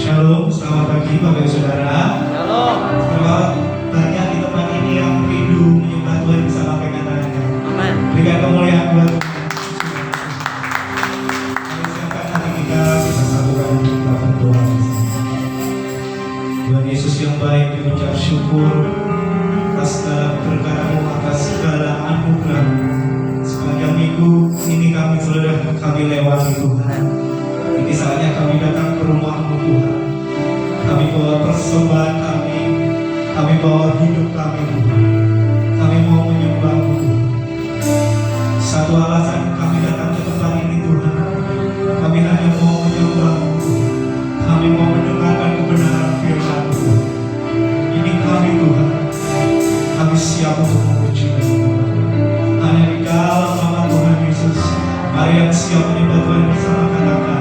Shalom, selamat pagi Bapak Ibu Saudara. Shalom. Selamat banyak di tempat ini yang rindu menyembah Tuhan bersama pegang tangannya. Amin. Berikan kemuliaan buat Tuhan. Mari siapkan hati kita satukan kita berdoa bersama. Tuhan Yesus yang baik, mengucap syukur atas segala berkat-Mu, atas segala anugerah-Mu. Sepanjang minggu ini kami lewati Tuhan. Ini saatnya kami datang ke rumah-Mu Tuhan. Kami bawa persembahan kami bawa hidup kami Tuhan. Kami mau menyembah-Mu Tuhan. Satu alasan kami datang ke tempat ini Tuhan, kami hanya mau menyembah-Mu Tuhan. Kami mau mendengarkan kebenaran firman-Mu Tuhan. Ini kami Tuhan, kami siap untuk memuji-Mu Tuhan. Hanya di dalam nama Tuhan Yesus, mari yang siap menyembah Tuhan bersama katakan.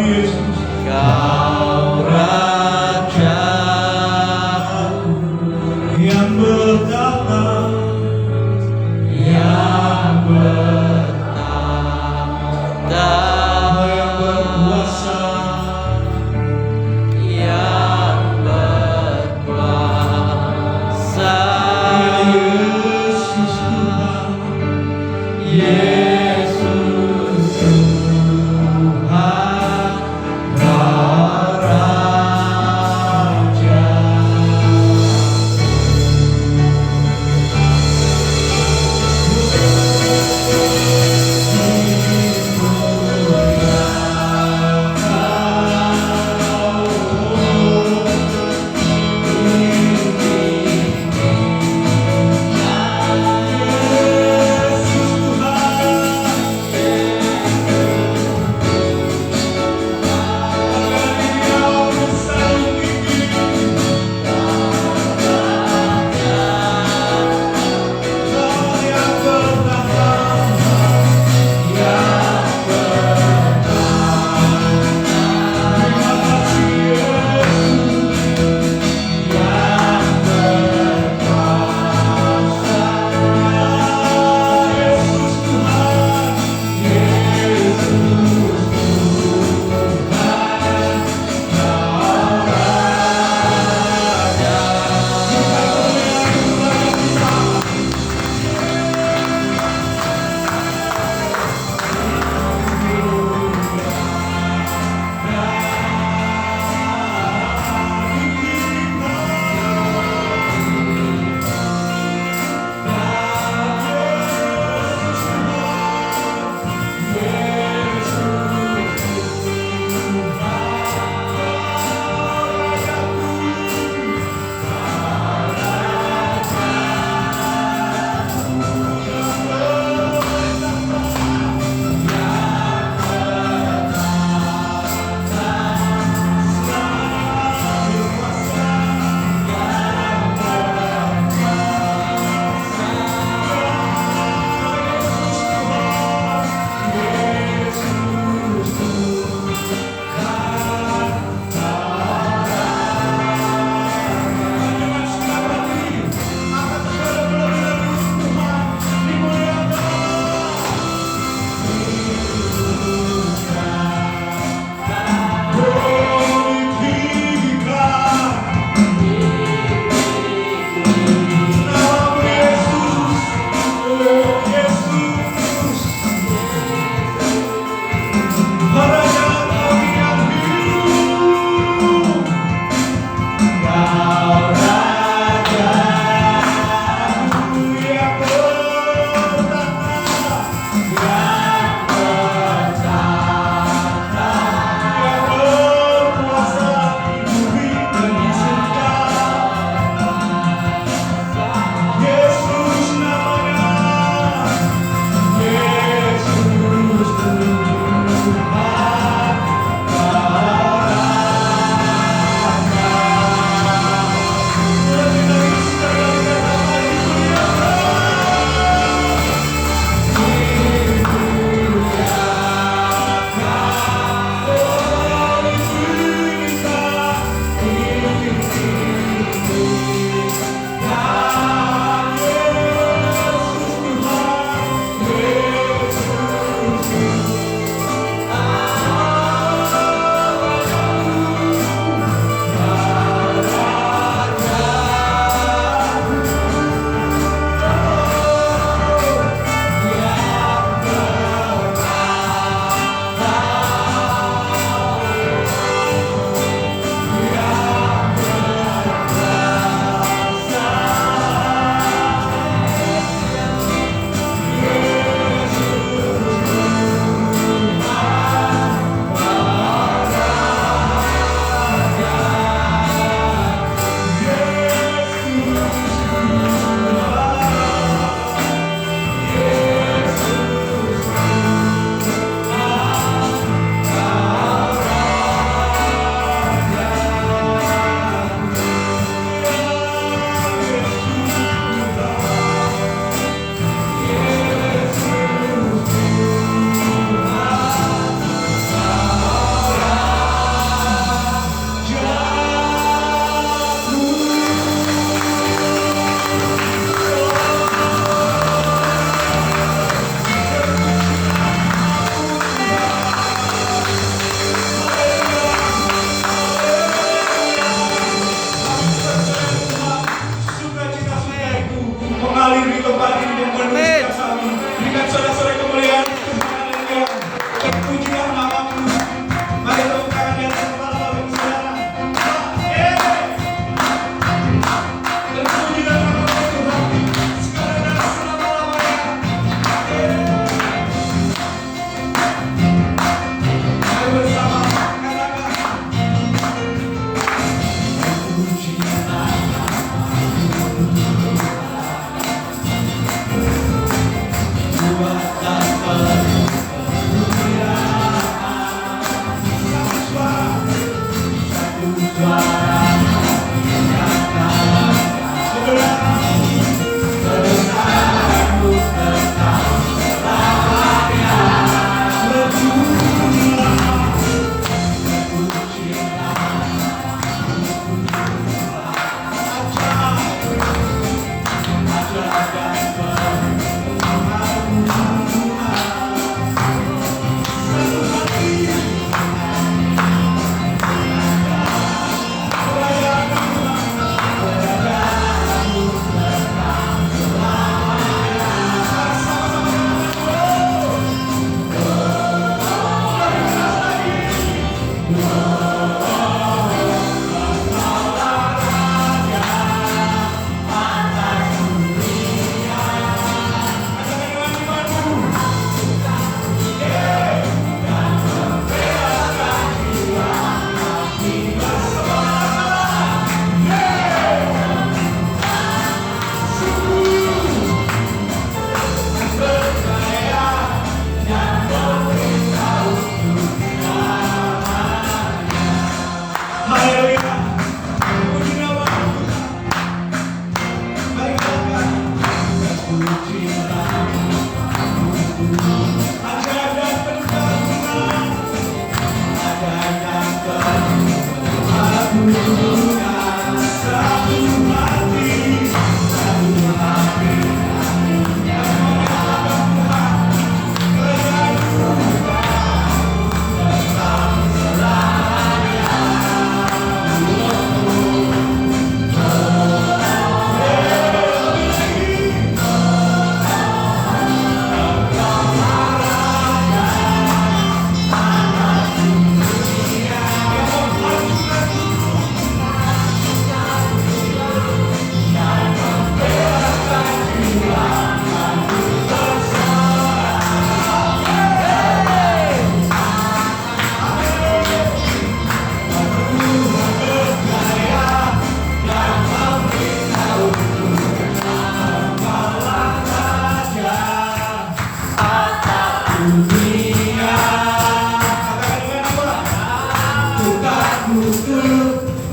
Yesus, Kau Rajaku yang bertahta, yang bertahta, yang berkuasa, yang berkuasa. Yesus Tuhan, Yesus Tuhan, Bapa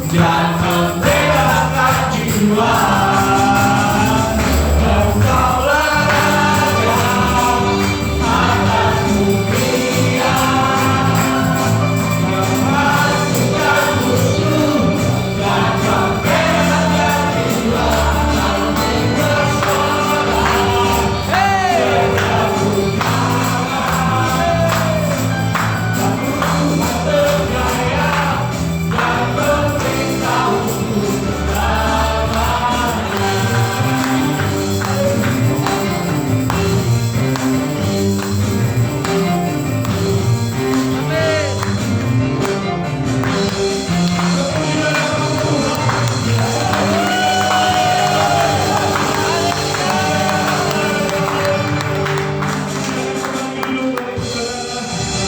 Dan membelakan jiwa. Engkaulah Raja atas dunia, yang matikan musuh dan membelakan jiwa.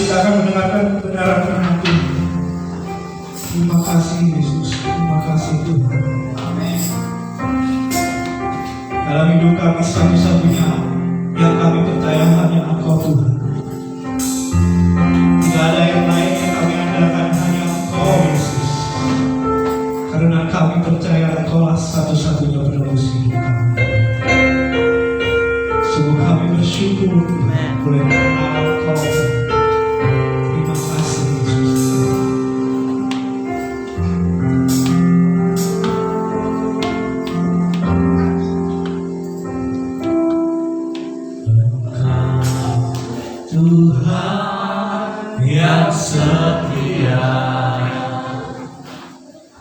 Kita akan mendengarkan kebenaran firman Tuhan. Terima kasih Yesus, terima kasih Tuhan. Amin. Dalam hidup kami satu-satunya yang kami percaya hanya Engkau Tuhan. Tidak ada yang lain yang kami andalkan, hanya Engkau Yesus. Karena kami percaya Engkaulah satu-satunya penebus hidup kami. Sungguh kami bersyukur boleh mengenal Engkau. Terima kasih Yesus. Tuhan yang setia,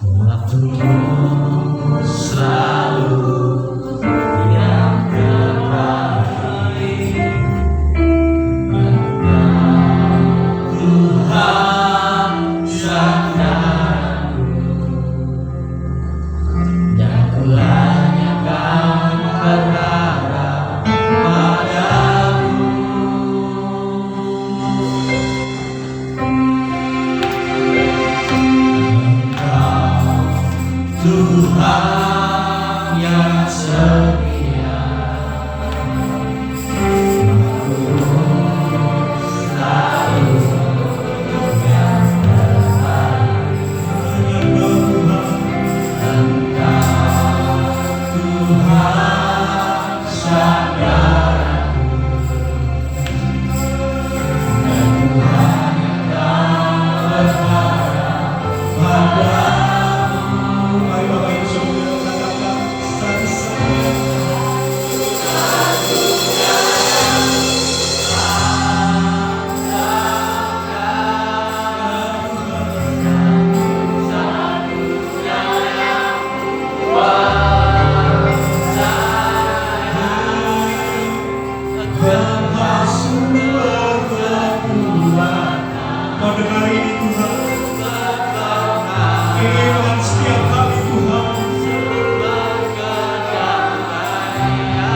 waktu-Mu selalu yang terbaik. Engkau Tuhan sandaku, dan ku hanya akan berharap padamu. Tuhan yang setia, selalu yang terbaik. Engkau Tuhan sandaranku, dan ku hanya akan berharap padamu. Mari Bapak Ibu Saudara katakan satu-satunya. Kau dengar ini Tuhan. Ini Tuhan setiap kami Tuhan.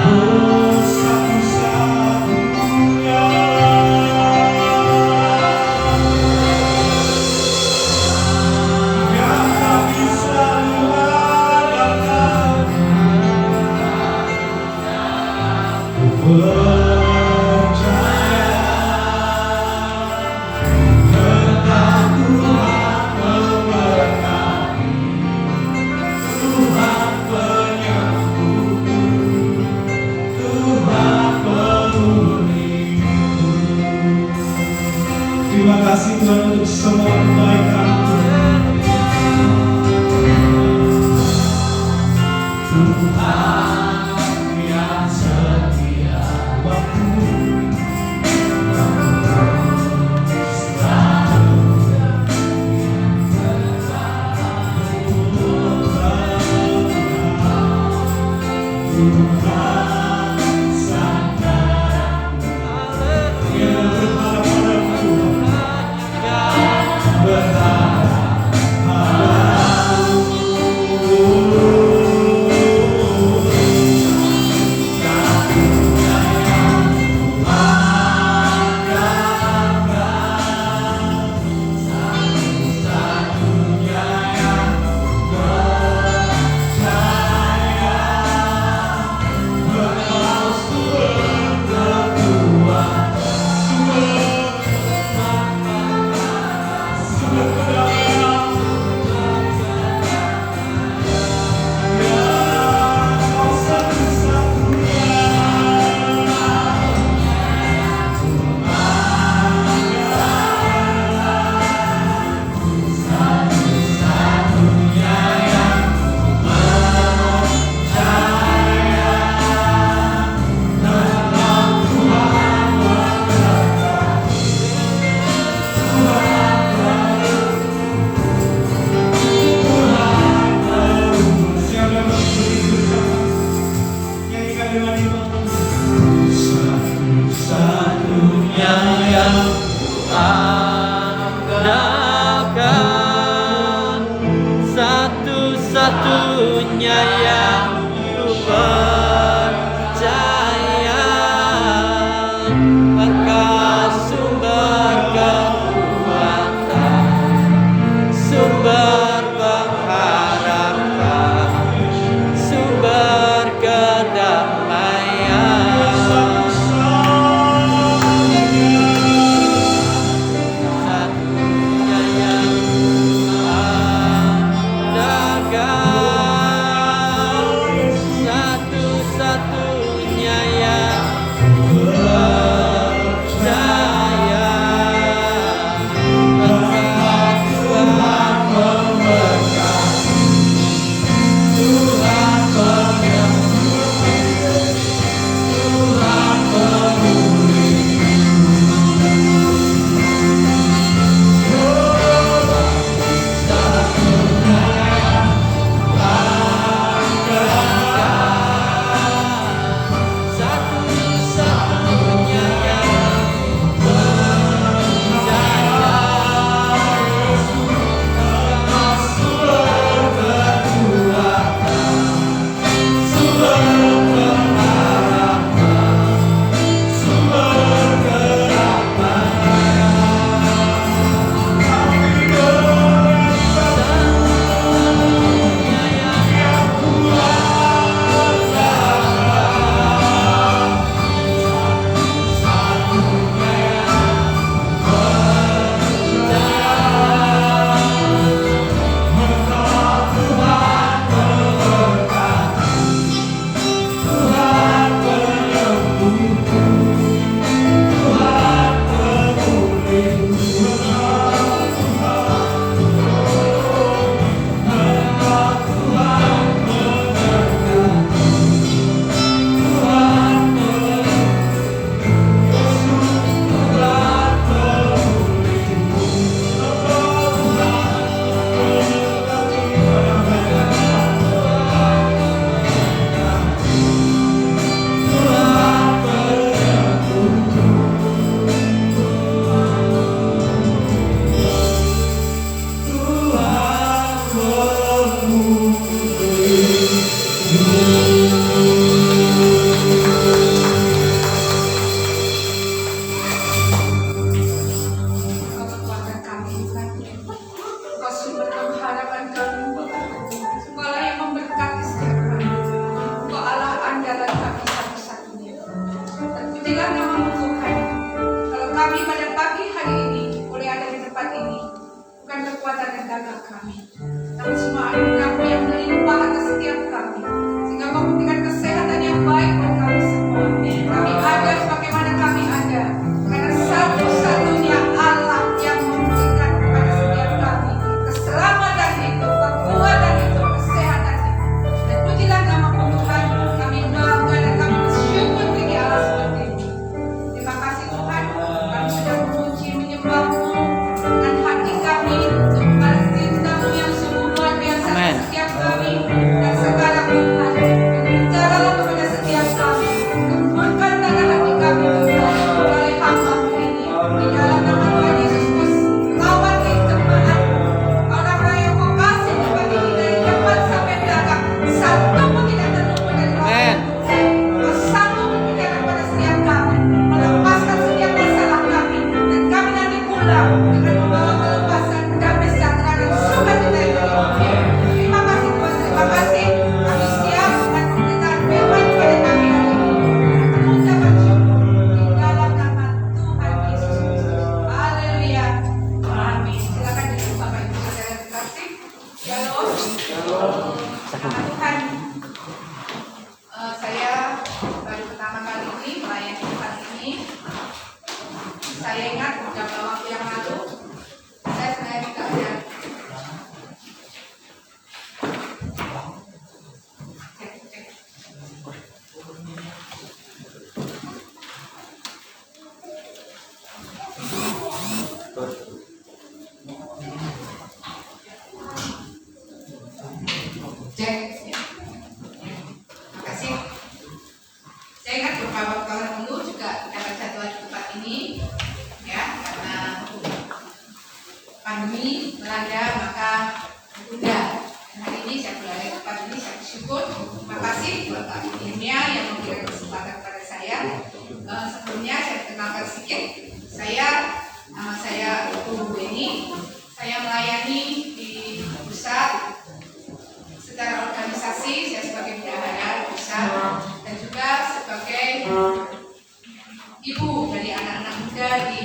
Oh satu-satunya yang kami selalu andalkan. Ku percaya tentang Tuhan memberkati, Tuhan penyembuh, Tuhan semua kebaikan Tuhan yang setia waktu satu-satunya yang kuandalkan, satu-satunya yang ku percaya. Engkau sumber kekuatan, sumber pengharapan, sumber kedamaian. Satunya yang andalkan, satu-satunya yang percaya. Engkau Tuhan memberkati, Tuhan penyembuh, Tuhan pemulih. Satu-satunya yang percaya. Engkau sumber kekuatan, sumber pengharapan, sumber kedamaian. Satunya yang kuandalkan, satunya yang percaya. Engkau Tuhan memberkati, Tuhan penyembuh, Tuhan pemulih. Engkau Tuhan memberkati, Tuhan Kekuatan kami, Tuhan. Engkau sumber pengharapan kami, Engkau yang memberkati setiap kami. Engkau Allah andalan kami satu-satunya. Dan pujilah nama-Mu Tuhan. Kalau kami pada pagi hari ini boleh ada di tempat ini, bukan kekuatan dan gagah kami, namun semua anugerah-Mu yang melimpah atas setiap kami, sehingga memberikan kesehatan yang baik buat kami semua. Kami ada sebagaimana kami ada, karena satu-satunya Allah yang memberikan kepada Saya ingat beberapa waktu yang lalu saya sebenarnya tidak ada. Makasih. Saya ingat beberapa waktu yang lalu juga dapat jadwal di tempat ini, ya, karena pandemi melanda maka ditunda. Dan hari ini saya berada di tempat ini, saya bersyukur. Terima kasih buat Pak Irmia yang memberikan kesempatan kepada saya. Sebelumnya saya kenalkan sedikit. Nama saya Ibu Beni. Saya melayani di pusat secara organisasi. Saya sebagai bendahara pusat dan juga sebagai ibu dari anak-anak muda di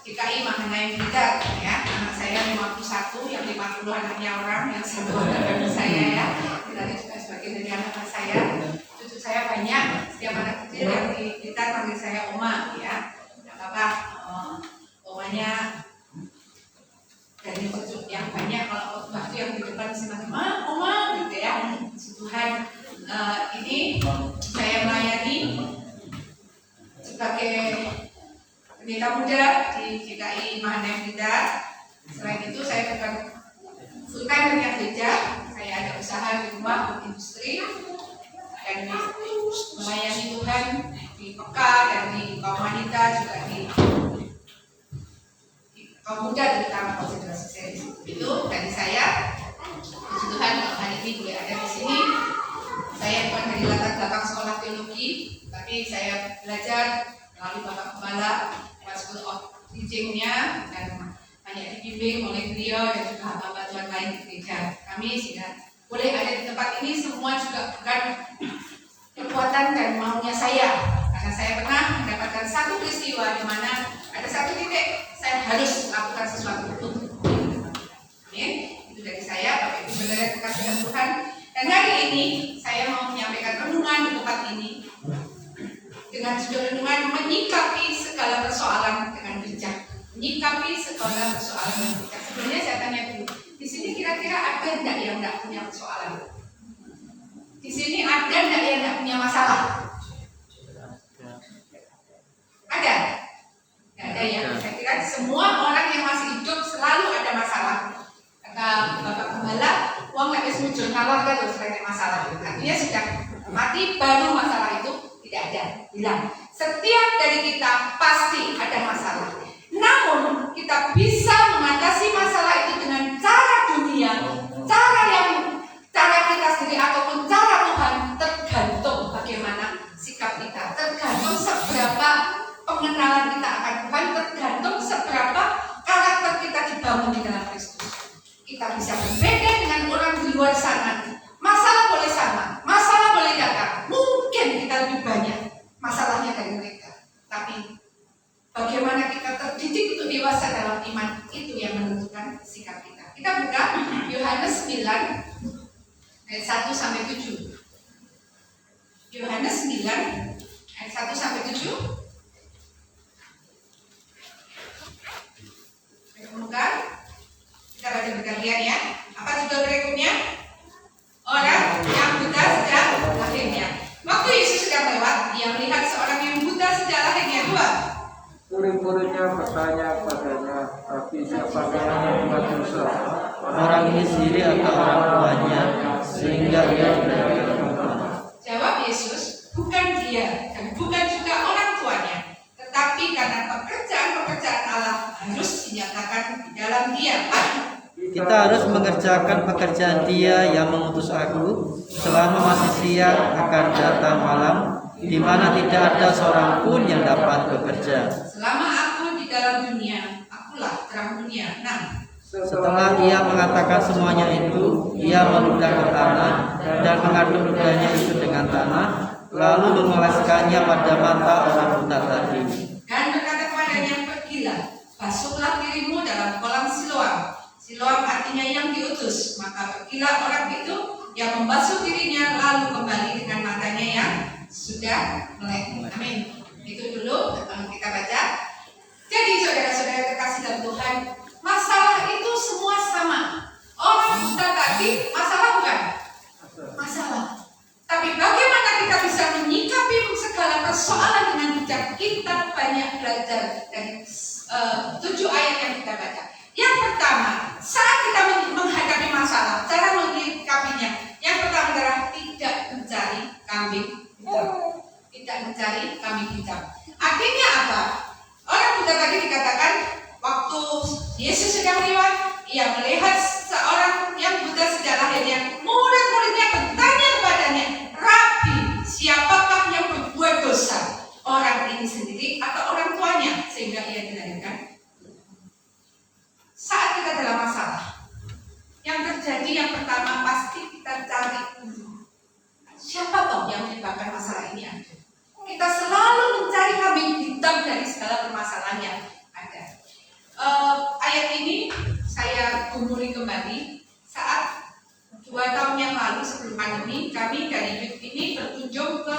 GKI Mahanaim Blitar, ya. Anak saya 51, yang 50 anaknya orang, yang satu anak saya, ya. Dan juga sebagai dari anak saya. Cucu saya banyak, setiap anak kecil yang di Blitar panggil saya Oma, ya. Tidak apa-apa, omanya dari cucu yang banyak. Kalau waktu yang di depan sama Oma, gitu ya. Tuhan, ini saya melayani sebagai pendeta muda di GKI Mahanaim Blitar. Selain itu saya bukan full time dengan gereja. Saya ada usaha di rumah, industri, dan melayani Tuhan di PK dan di kaum wanita, juga di kaum muda, terutama konsentrasi saya di situ. Itu dari saya. Puji Tuhan kalau hari ini boleh ada di sini. Saya bukan dari latar belakang sekolah teologi, tapi saya belajar melalui Bapak Gembala, School of Teaching-nya, dan banyak dibimbing oleh beliau dan juga hamba Tuhan lain di gereja kami, sehingga boleh ada di tempat ini. Semua juga bukan kekuatan dan maunya saya, karena saya pernah mendapatkan satu peristiwa di mana ada satu titik saya harus melakukan sesuatu untuk amin. Itu dari saya, Bapak Ibu Saudara kekasihan Tuhan. Dan hari ini saya mau menyampaikan renungan di tempat ini dengan judul renungan menyikapi segala persoalan dengan bijak. Menyikapi segala persoalan dengan bijak. Sebenarnya saya tanya dulu, di sini kira-kira ada enggak yang enggak punya persoalan? Di sini ada enggak yang enggak punya masalah? Ada? Enggak ada ya? Saya kira semua orang yang masih hidup selalu ada masalah. Kata Bapak Gembala, uang nggak bisa muncul ngalor kan selain masalah. Artinya sudah mati baru masalah itu tidak ada. Bilang, setiap dari kita pasti ada masalah. Namun kita bisa mengatasi masalah itu dengan cara dunia, cara kita sendiri ataupun cara Tuhan, tergantung bagaimana sikap kita, tergantung seberapa pengenalan kita akan Tuhan, tergantung seberapa karakter kita dibangun di dalam Kristus. Kita bisa berbeda dengan orang di luar sana. Masalah boleh sama, masalah boleh datang. Mungkin kita lebih banyak masalahnya dari mereka. Tapi bagaimana kita terdidik untuk dewasa dalam iman, itu yang menentukan sikap kita. Kita buka Yohanes 9 ayat 1 sampai 7. Yohanes 9 ayat 1 sampai 7. Bukan? Kita baca bergantian ya. Apa judul berikutnya? Orang yang buta sejak lahirnya. Waktu Yesus sedang lewat, dia melihat seorang yang buta sejak lahirnya. 2. Murid-muridnya bertanya padanya, tapi siapakah yang membuat dosa? Orang ini sendiri atau orang tuanya, sehingga ia diberikan hukuman. Jawab Yesus, bukan dia dan bukan juga orang tuanya, tetapi karena pekerjaan-pekerjaan Allah harus dinyatakan di dalam dia. Kita harus mengerjakan pekerjaan Dia yang mengutus aku. Selama masih siang akan datang malam, di mana tidak ada seorang pun yang dapat bekerja. Selama aku di dalam dunia, akulah terang dunia. 6. Setelah ia mengatakan semuanya itu, ia meludahkan tanah dan mengaduk ludahnya itu dengan tanah, lalu mengoleskannya pada mata orang buta tadi. Dan berkata kepadanya, pergilah, basuhlah dirimu dalam kolam Siloam. Siloam artinya yang diutus. Maka pergilah orang itu yang membasuh dirinya, lalu kembali dengan matanya yang sudah melek. Amin. Itu dulu kita baca. Jadi mengajak kita banyak belajar dari 7 ayat yang kita baca. Yang pertama, saat kita menghadapi masalah, cara menyikapinya. Yang pertama adalah tidak mencari kambing hitam. Tidak mencari kambing hitam. Artinya apa? Orang Buddha tadi dikatakan waktu Yesus sedang lewat, ia melihat seorang yang Buddha sejak lahirnya. Murid-muridnya bertanya kepadanya, Rabi, siapakah yang berbuat dosa? Orang ini sendiri atau orang tuanya sehingga ia dilahirkan? Saat kita dalam masalah, yang terjadi yang pertama pasti kita cari siapa toh yang menyebabkan masalah ini ada. Kita selalu mencari kambing hitam dari segala permasalahan yang ada. Ayat ini saya gumuli kembali saat 2 tahun yang lalu sebelum pandemi, kami dari youth ini berkunjung ke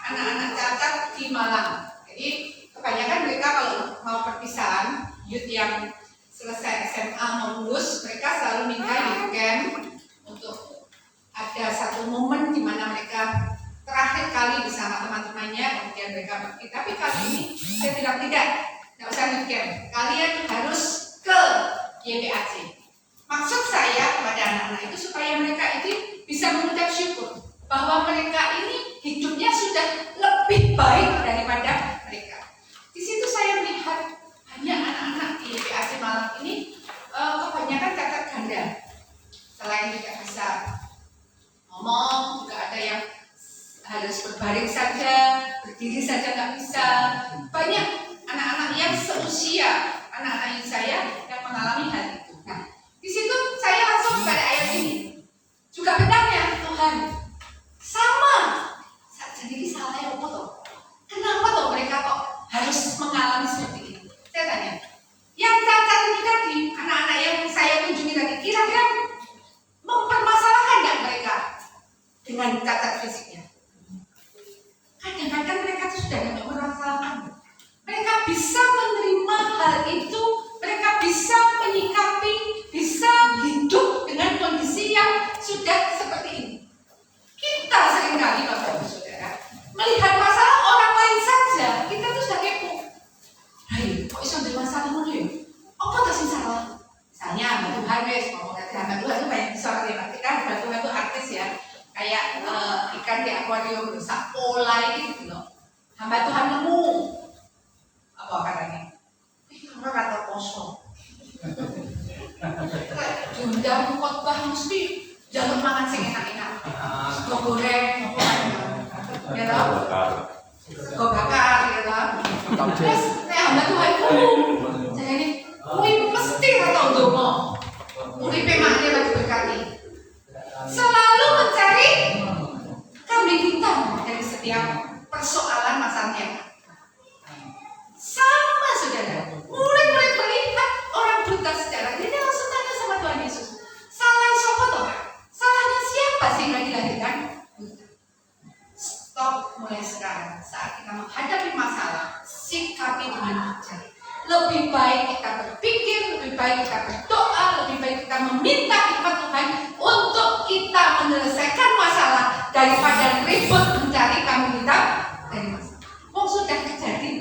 anak-anak cacat di Malang. Jadi kebanyakan mereka kalau mau perpisahan, youth yang selesai SMA mau lulus, mereka selalu minta youth camp untuk ada satu momen di mana mereka terakhir kali bersama teman-temannya, kemudian mereka pergi. Tapi kali ini saya bilang tidak usah youth camp. Kalian harus ke YPAC. Maksud saya kepada anak-anak itu supaya mereka ini bisa mengucap syukur bahwa mereka ini hidupnya sudah lebih baik daripada mereka. Di situ saya melihat banyak anak-anak di YPAC Malang ini kebanyakan cacat ganda. Selain tidak bisa ngomong, juga ada yang harus berbaring saja, berdiri saja nggak bisa. Banyak anak-anak yang seusia anak-anak saya yang mengalami hal itu. Nah, di situ saya langsung pada ayat ini juga benarnya Tuhan sama. Jadi salah yang apa toh? Kenapa toh mereka kok harus mengalami seperti ini? Saya tanya, yang cacat ini tadi, anak-anak yang saya kunjungi tadi, kira-kira mempermasalahkan nggak mereka dengan cacat fisiknya? Kadang-kadang mereka sudah tidak mempermasalahkan. Mereka bisa menerima hal itu, mereka bisa menyikapi, bisa hidup dengan kondisi yang sudah seperti ini. Kita seringkali Bapak Ibu Saudara melihat masalah orang lain saja, kita tuh sudah kepo. Hai, kok bisa ada masalah dulu ya? Apa tuh sih salah? Misalnya Mbak Tuhan wes, ngomong kata Mbak Tuhan itu banyak disorot ya Pak. Kita Mbak Tuhan itu artis ya, kayak ikan di akuarium rusak pola gitu loh. Mbak Tuhan nemu apa katanya? Karena kata kosong. Diundang khotbah mesti jangan makan sing enak-enak. Sego goreng, ya toh? Sego bakar, ya toh? Terus nek Mbak Tuhan jadi kuwi mesti ora ndonga. Uripe makne lagi berkati. Selalu mencari kambing hitam dari setiap persoalan masalahnya. Sama saudara, murid-murid melihat orang buta sejarah, dia langsung tanya sama Tuhan Yesus, salah siapa toh? Salahnya siapa sehingga dilahirkan? Stop mulai sekarang. Saat kita menghadapi masalah, sikapi dengan bijak. Lebih baik kita berpikir, lebih baik kita berdoa, lebih baik kita meminta hikmat Tuhan untuk kita menyelesaikan masalah daripada ribut mencari kambing hitam dari masalah. Sudah terjadi.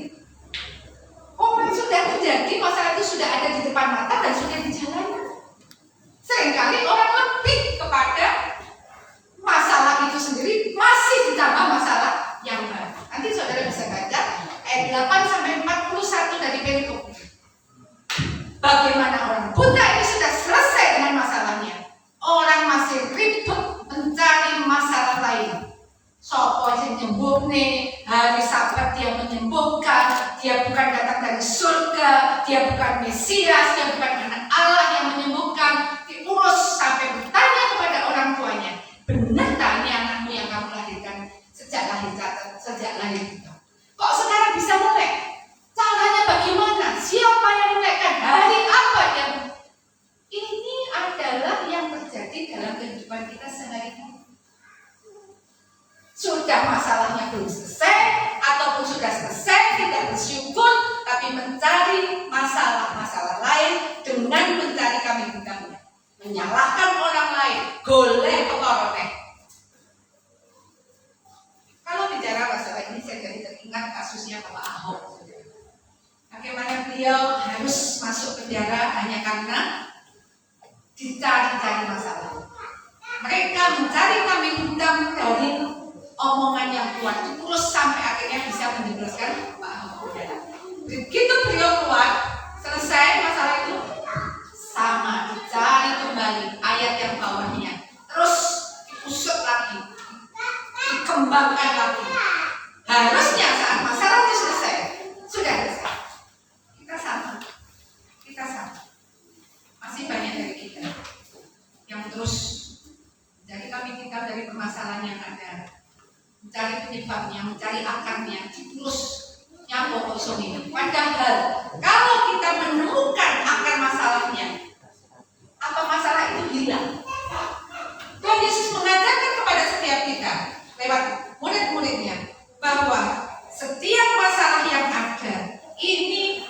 Sudah terjadi, masalah itu sudah ada di depan mata dan sudah dijalani. Seringkali orang lebih kepada masalah itu sendiri, masih ditambah masalah yang baru. Nanti saudara bisa baca ayat 8 sampai 41 dari Perikop. Bagaimana orang buta ini sudah selesai dengan masalahnya, orang masih ribut mencari masalah lain. Sopo yang nyembuhne, hari Sabat dia menyembuhkan, dia bukan datang dari surga, dia bukan Mesias, dia bukan anak Allah yang menyembuhkan. Diurus sampai bertanya kepada orang tuanya, benar tak ini anakmu yang kamu lahirkan sejak lahir cacat, sejak lahir kita? Kok sekarang bisa melek? Caranya bagaimana? Siapa yang melekkan? Hari apa yang? Ini adalah yang terjadi dalam kehidupan kita sehari-hari. Sudah masalahnya belum selesai ataupun sudah selesai, tidak bersyukur, tapi mencari masalah-masalah lain dengan mencari kambing hitamnya, menyalahkan orang lain, golek Kalau bicara masalah ini saya jadi teringat kasus kasusnya Bapak Ahok. Bagaimana beliau harus masuk penjara hanya karena dicari-cari masalah. Mereka mencari kambing hitam dari omongan yang kuat, terus sampai akhirnya bisa menjebloskan Pak Ahok. Begitu beliau keluar, selesai masalah itu, sama dicari kembali ayat yang bawahnya, terus diusut lagi, dikembangkan lagi. Harusnya saat masalah itu selesai, sudah selesai. Kita sama. Masih banyak dari kita yang terus dari kami kita dari permasalahan yang ada, mencari penyebabnya, mencari akarnya, terus nyambung kosong ini. Padahal kalau kita menemukan akar masalahnya, apa masalah itu hilang. Tuhan Yesus mengajarkan kepada setiap kita lewat murid-muridnya bahwa setiap masalah yang ada ini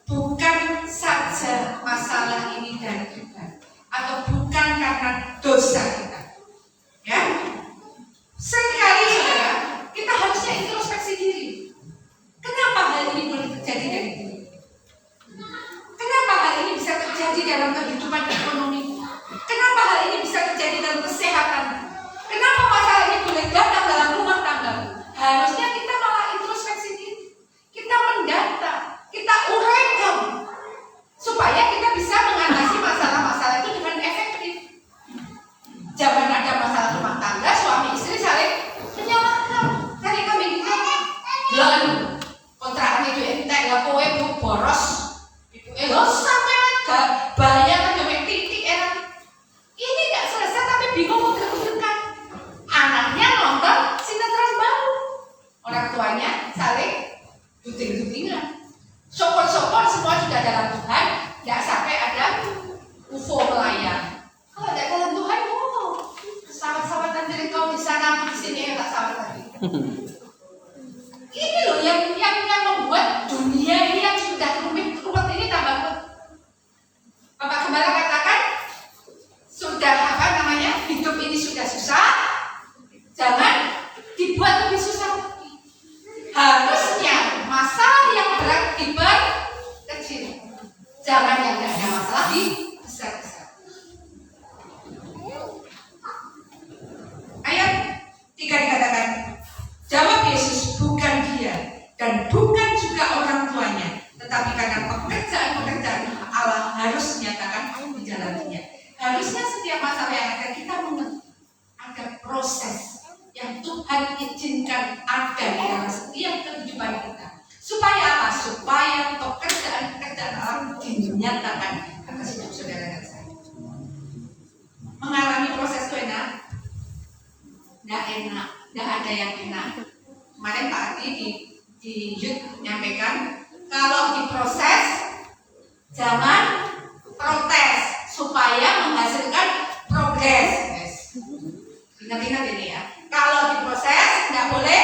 bukan saja masalah ini dari kita, atau bukan karena dosa kita. Ya, seringkali saudara, kita harusnya introspeksi diri. Kenapa hal ini boleh terjadi dari diri? Kenapa hal ini bisa terjadi dalam kehidupan ekonomi? Kenapa hal ini bisa terjadi dalam kesehatan? Kenapa masalah ini boleh datang dalam rumah tangga? Harusnya kita malah introspeksi diri. Kita mendata, kita uraikan, supaya kita bisa mengatasi masalah-masalah itu dengan efektif. Jangan ada masalah rumah tangga, suami istri saling menyalahkan. Tadi kami kita bilang kontrakan itu entek, lah kowe boros, itu sampai ada banyak kan titik enak. Ini nggak selesai tapi bingung mau teruskan. Anaknya nonton sinetron baru, orang tuanya saling duting-dutingan. Sokor-sokor semua sudah dalam Tuhan, nggak sampai ada UFO melayang. Kalau tidak dalam Tuhan, pesawat-pesawatan dari kau di sana, di sini tak sama lagi. Ini loh yang membuat dunia ini yang sudah rumit ini tambah rumit. Bapak Gembala katakan sudah hidup ini sudah susah, jangan dibuat lebih susah. Harusnya masalah yang berat diperkecil, jangan yang tidak ada masalah dibesar-besar. Ayat 3 dikatakan, jawab Yesus, bukan dia dan bukan juga orang tuanya, tetapi karena pekerjaan-pekerjaan Allah harus dinyatakan menjalaninya. Harusnya setiap masalah yang ada kita mengerti ada proses yang Tuhan izinkan ada di dalam setiap kehidupan kita. Supaya apa? Supaya pekerjaan-pekerjaan Allah dinyatakan atas hidup saudara dan saya. Mengalami proses itu enak? Nggak enak, nggak ada yang enak. Kemarin Pak Adi di YouTube menyampaikan kalau diproses jangan protes supaya menghasilkan progres. Ingat-ingat ini ya. Kalau diproses nggak boleh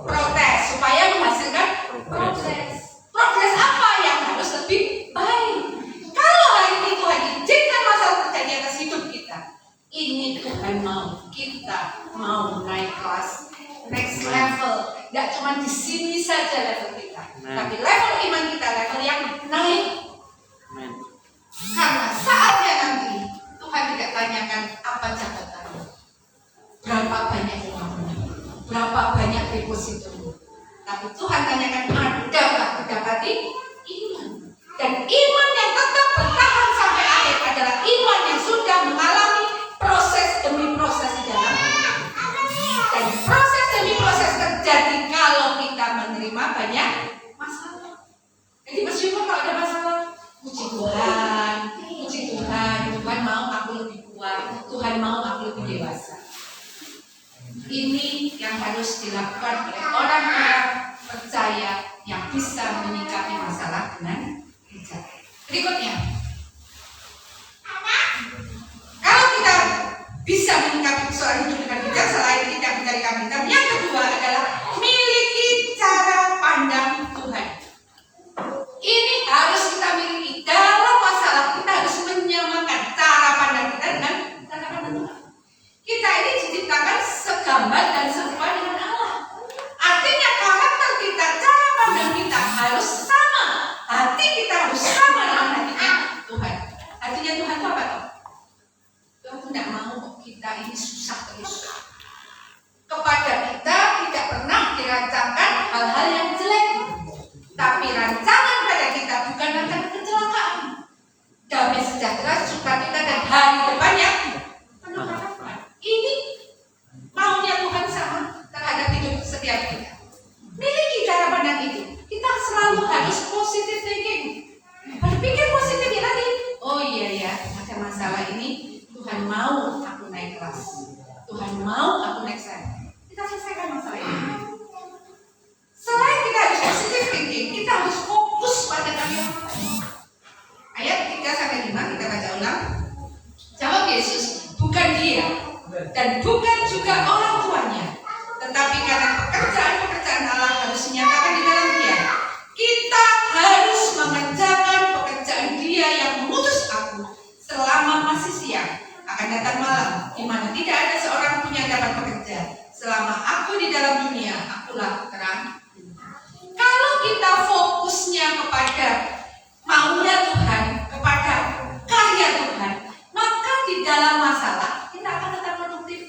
protes supaya menghasilkan progres. Progres apa yang harus lebih baik? Kalau hari ini Tuhan izinkan masalah terjadi atas hidup kita, ini Tuhan mau kita mau naik kelas, next level. Nggak cuma di sini saja level kita, tapi level iman kita level yang naik. Karena saatnya nanti Tuhan tidak tanyakan apa jabatanmu, berapa banyak uangmu, berapa banyak depositomu, tapi Tuhan tanyakan adakah mendapati iman. Dan iman yang tetap bertahan sampai akhir adalah iman yang sudah mengalami proses demi proses di dalamnya. Dan proses demi proses terjadi kalau kita menerima banyak masalah. Jadi bersyukur kalau ada masalah. Puji Tuhan, Tuhan mau aku lebih kuat, Tuhan mau aku lebih dewasa. Ini yang harus dilakukan oleh orang-orang percaya yang bisa menyikapi masalah dengan bijak. Berikutnya, kalau kita bisa menyikapi persoalan hidup dengan bijak, selain tidak mencari kambing hitam, yang kedua adalah miliki cara pandang Tuhan. Ini harus kita miliki dalam masalah. Kita harus menyamakan cara pandang kita dengan cara pandang Tuhan. Kita ini diciptakan segambar dan serupa dengan Allah. Artinya karakter kita, cara harus positive thinking. Berpikir positif ya tadi. Oh iya ya, ada masalah ini. Tuhan mau aku naik kelas. Tuhan mau aku naik saya. Kita selesaikan masalah ini. Selain kita harus positive thinking, kita harus fokus pada karya Tuhan. Ayat 3-5 kita baca ulang. Jawab Yesus, bukan dia dan bukan juga orang tuanya, tetapi karena pekerjaan-pekerjaan Allah harus dinyatakan di dalam dia. Kita harus mengerjakan pekerjaan dia yang mengutus aku selama masih siang. Akan datang malam, di mana tidak ada seorang pun yang dapat bekerja. Selama aku di dalam dunia, akulah terang. Kalau kita fokusnya kepada maunya Tuhan, kepada karya Tuhan, maka di dalam masalah kita akan tetap produktif.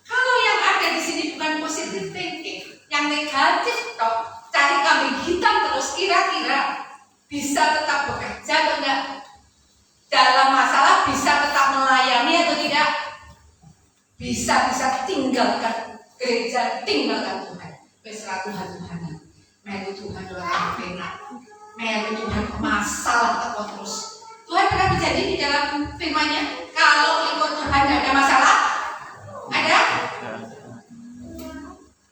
Kalau yang ada di sini bukan positive thinking, yang negatif toh, cari kambing hitam terus, kira-kira bisa tetap bekerja atau enggak? Dalam masalah bisa tetap melayani atau tidak? Bisa tinggalkan gereja, tinggalkan Tuhan. Berserah Tuhan-Tuhanan. Melu Tuhan dalam pena. Melu Tuhan masalah teko terus. Tuhan pernah berjanji di dalam firman-Nya, kalau ikut Tuhan tidak ada masalah. Ada?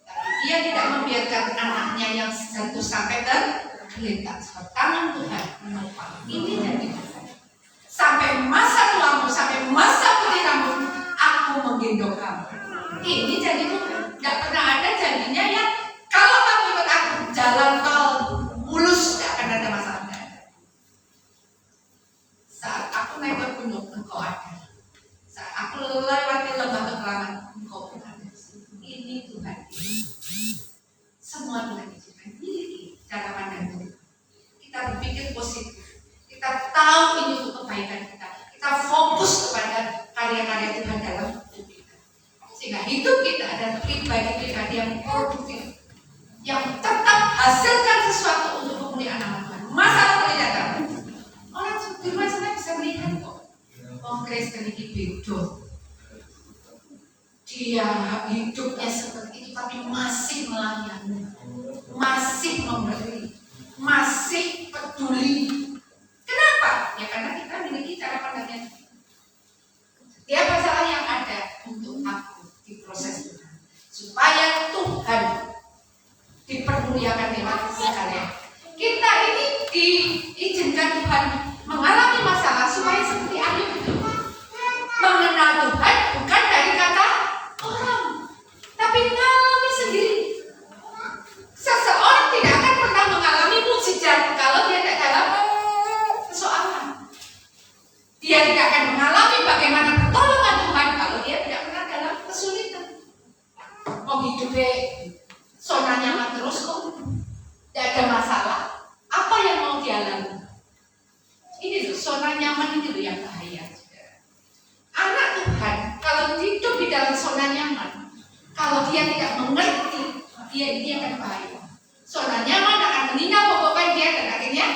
Tapi dia tidak membiarkan anaknya yang jatuh sampai tergeletak. Tangan Tuhan menopang. Ini jadi sampai masa tuamu, sampai masa putih rambut, aku menggendong kamu. Ini jadi Tuhan. Tidak pernah ada janjinya yang kalau kamu ikut aku, jalan tol mulus, tidak akan ada masalah. Saat aku naik ke gunung, engkau ada. Saat aku lewati lembah kekelaman, engkau pun ada. Ini Tuhan. Semua Tuhan izinkan. Miliki cara pandang Tuhan. Kita berpikir positif. Kita tahu ini untuk kebaikan kita. Kita fokus kepada karya-karya Tuhan dalam hidup kita. Sehingga hidup kita adalah pribadi-pribadi yang produktif, yang tetap hasilkan sesuatu untuk kemuliaan nama Tuhan. Masalah boleh datang. Orang di luar sana bisa melihat kok. Orang Kristen ini beda. Dia hidupnya seperti itu, tapi masih melayani, masih memberi, masih peduli. Kenapa? Ya karena kita memiliki cara pandangnya. Setiap masalah yang ada untuk aku diproses Tuhan, supaya Tuhan dipermuliakan lewat sekalian. Kita ini diizinkan Tuhan mengalami masalah supaya seperti Ayub itu mengenal Tuhan bukan dari kata orang, tapi mengalami sendiri. Seseorang tidak akan pernah mengalami mukjizat kalau dia tidak dalam persoalan. Dia tidak akan mengalami bagaimana pertolongan Tuhan kalau dia tidak pernah dalam kesulitan. Mau hidupnya zona nyaman terus kok, tidak ada masalah. Apa yang mau dialami? Ini loh, zona nyaman ini loh yang bahaya. Anak Tuhan kalau hidup di dalam zona nyaman, kalau dia tidak mengerti, dia akan bahaya. Zona nyaman akan meninggalkan dia dan akhirnya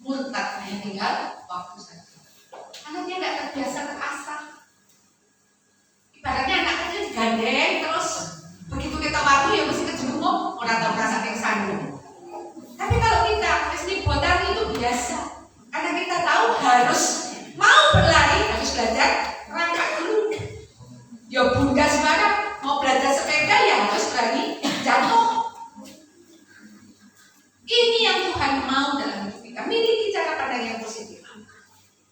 murtad, hanya tinggal waktu saja. Karena dia tidak terbiasa terasah. Ibaratnya anak kecil digandeng terus begitu kita waktu ya mesti kejemuk, orang tahu rasa yang sandung. Tapi kalau kita mesti botan itu biasa, karena kita tahu harus mau berlari harus belajar rangkak dulu. Ya bunda sekarang mau belajar sepeda ya harus berani jatuh. Ini yang Tuhan mau dalam hidup kita. Miliki cara pandang yang positif.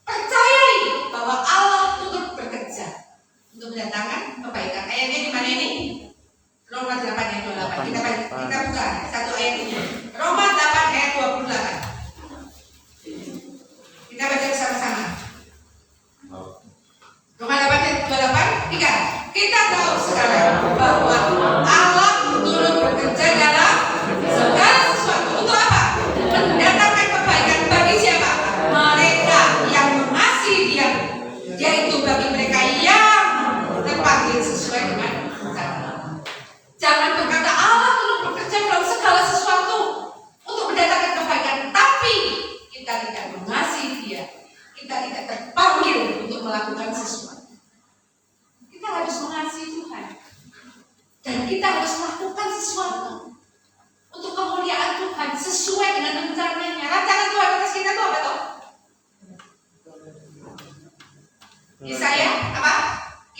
Percayai bahwa Allah turut bekerja untuk mendatangkan kebaikan. Ayatnya di mana ini? Roma 8 ayat 28. Kita buka satu ayat ini. Roma 8 ayat 28. Kita baca bersama-sama. Roma 8 ayat 28. 3. Kita tahu sekarang bahwa Allah turut bekerja dalam segala sesuatu. Untuk apa? Mendatangkan kebaikan bagi siapa?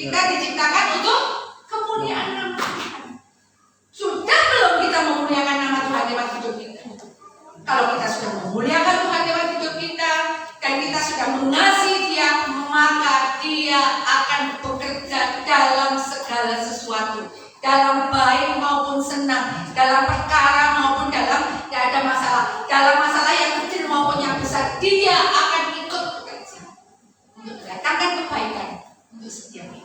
Kita diciptakan untuk kemuliaan nama Tuhan. Sudah belum kita memuliakan nama Tuhan lewat hidup kita? Kalau kita sudah memuliakan Tuhan lewat hidup kita dan kita sudah mengasihi Dia, maka Dia akan bekerja dalam segala sesuatu, dalam baik maupun senang, dalam perkara maupun dalam tidak ada masalah, dalam masalah yang kecil maupun yang besar, Dia akan ikut bekerja untuk mendatangkan kebaikan untuk setiap kita.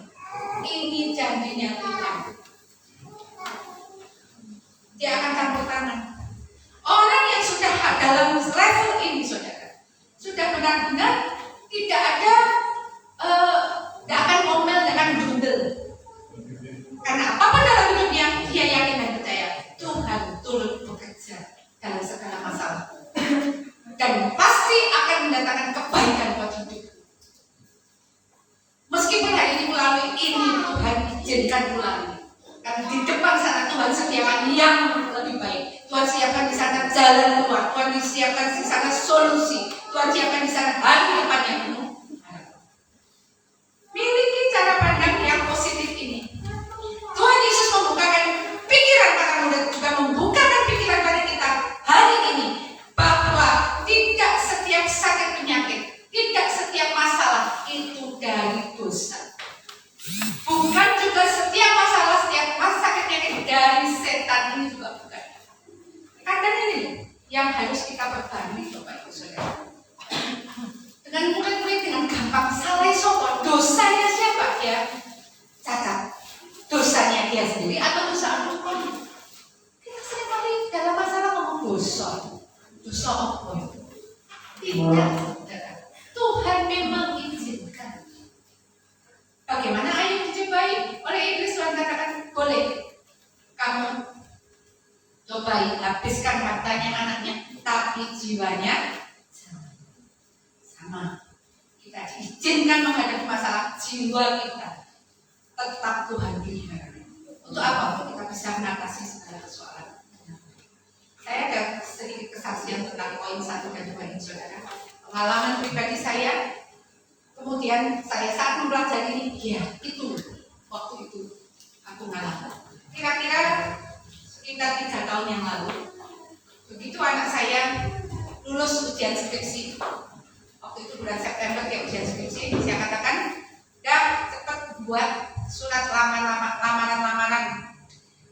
Ini janjinya Tuhan. Dia akan campur tangan. Orang yang sudah dalam level ini, saudara, sudah benar-benar tidak ada, tidak akan ngomel, tidak akan gundel. Karena apapun dalam hidupnya, dia yakin dan percaya Tuhan turut bekerja dalam segala masalah. Dan pasti akan mendatangkan kebaikan buat hidup. Meskipun hari ini melalui ini, Tuhan izinkan melalui. Karena di depan sana Tuhan sediakan yang lebih baik. Tuhan siapkan di sana jalan keluar. Tuhan siapkan di sana solusi. Tuhan siapkan di sana hari depan yang penuh. Miliki cara pandang yang positif ini. Tuhan Yesus membukakan pikiran para murid, juga membukakan pikiran pada kita hari ini bahwa tidak setiap sakit penyakit, tidak setiap masalah itu dari dosa. Bukan juga setiap masalah, setiap sakit penyakit dari setan, ini juga bukan. Kadang ini yang harus kita perbarui, Bapak Ibu Saudara. Dengan murid-murid dengan gampang salah sopan, dosanya siapa? Ya, cacat. Dosanya dia sendiri atau dosa orang lain? Kita seringkali dalam masalah ngomong dosa apa itu? Tidak, saudara. Tuhan memang izinkan. Bagaimana Ayub dicobai oleh iblis? Tuhan katakan, boleh kamu cobai, habiskan hartanya anaknya, tapi jiwanya sama. Kita diizinkan menghadapi masalah jiwa kita, tetap Tuhan pelihara. Untuk apa? Untuk kita bisa mengatasi segala persoalan. Saya ada sedikit kesaksian tentang poin 1 dan 2 ini, saudara. Pengalaman pribadi saya, kemudian saya saat mempelajari ini, ya itu, waktu itu aku ngalamin. Kira-kira sekitar 3 tahun yang lalu, begitu anak saya lulus ujian skripsi, waktu itu bulan September dia ujian skripsi, saya katakan, dah cepat buat surat lamaran.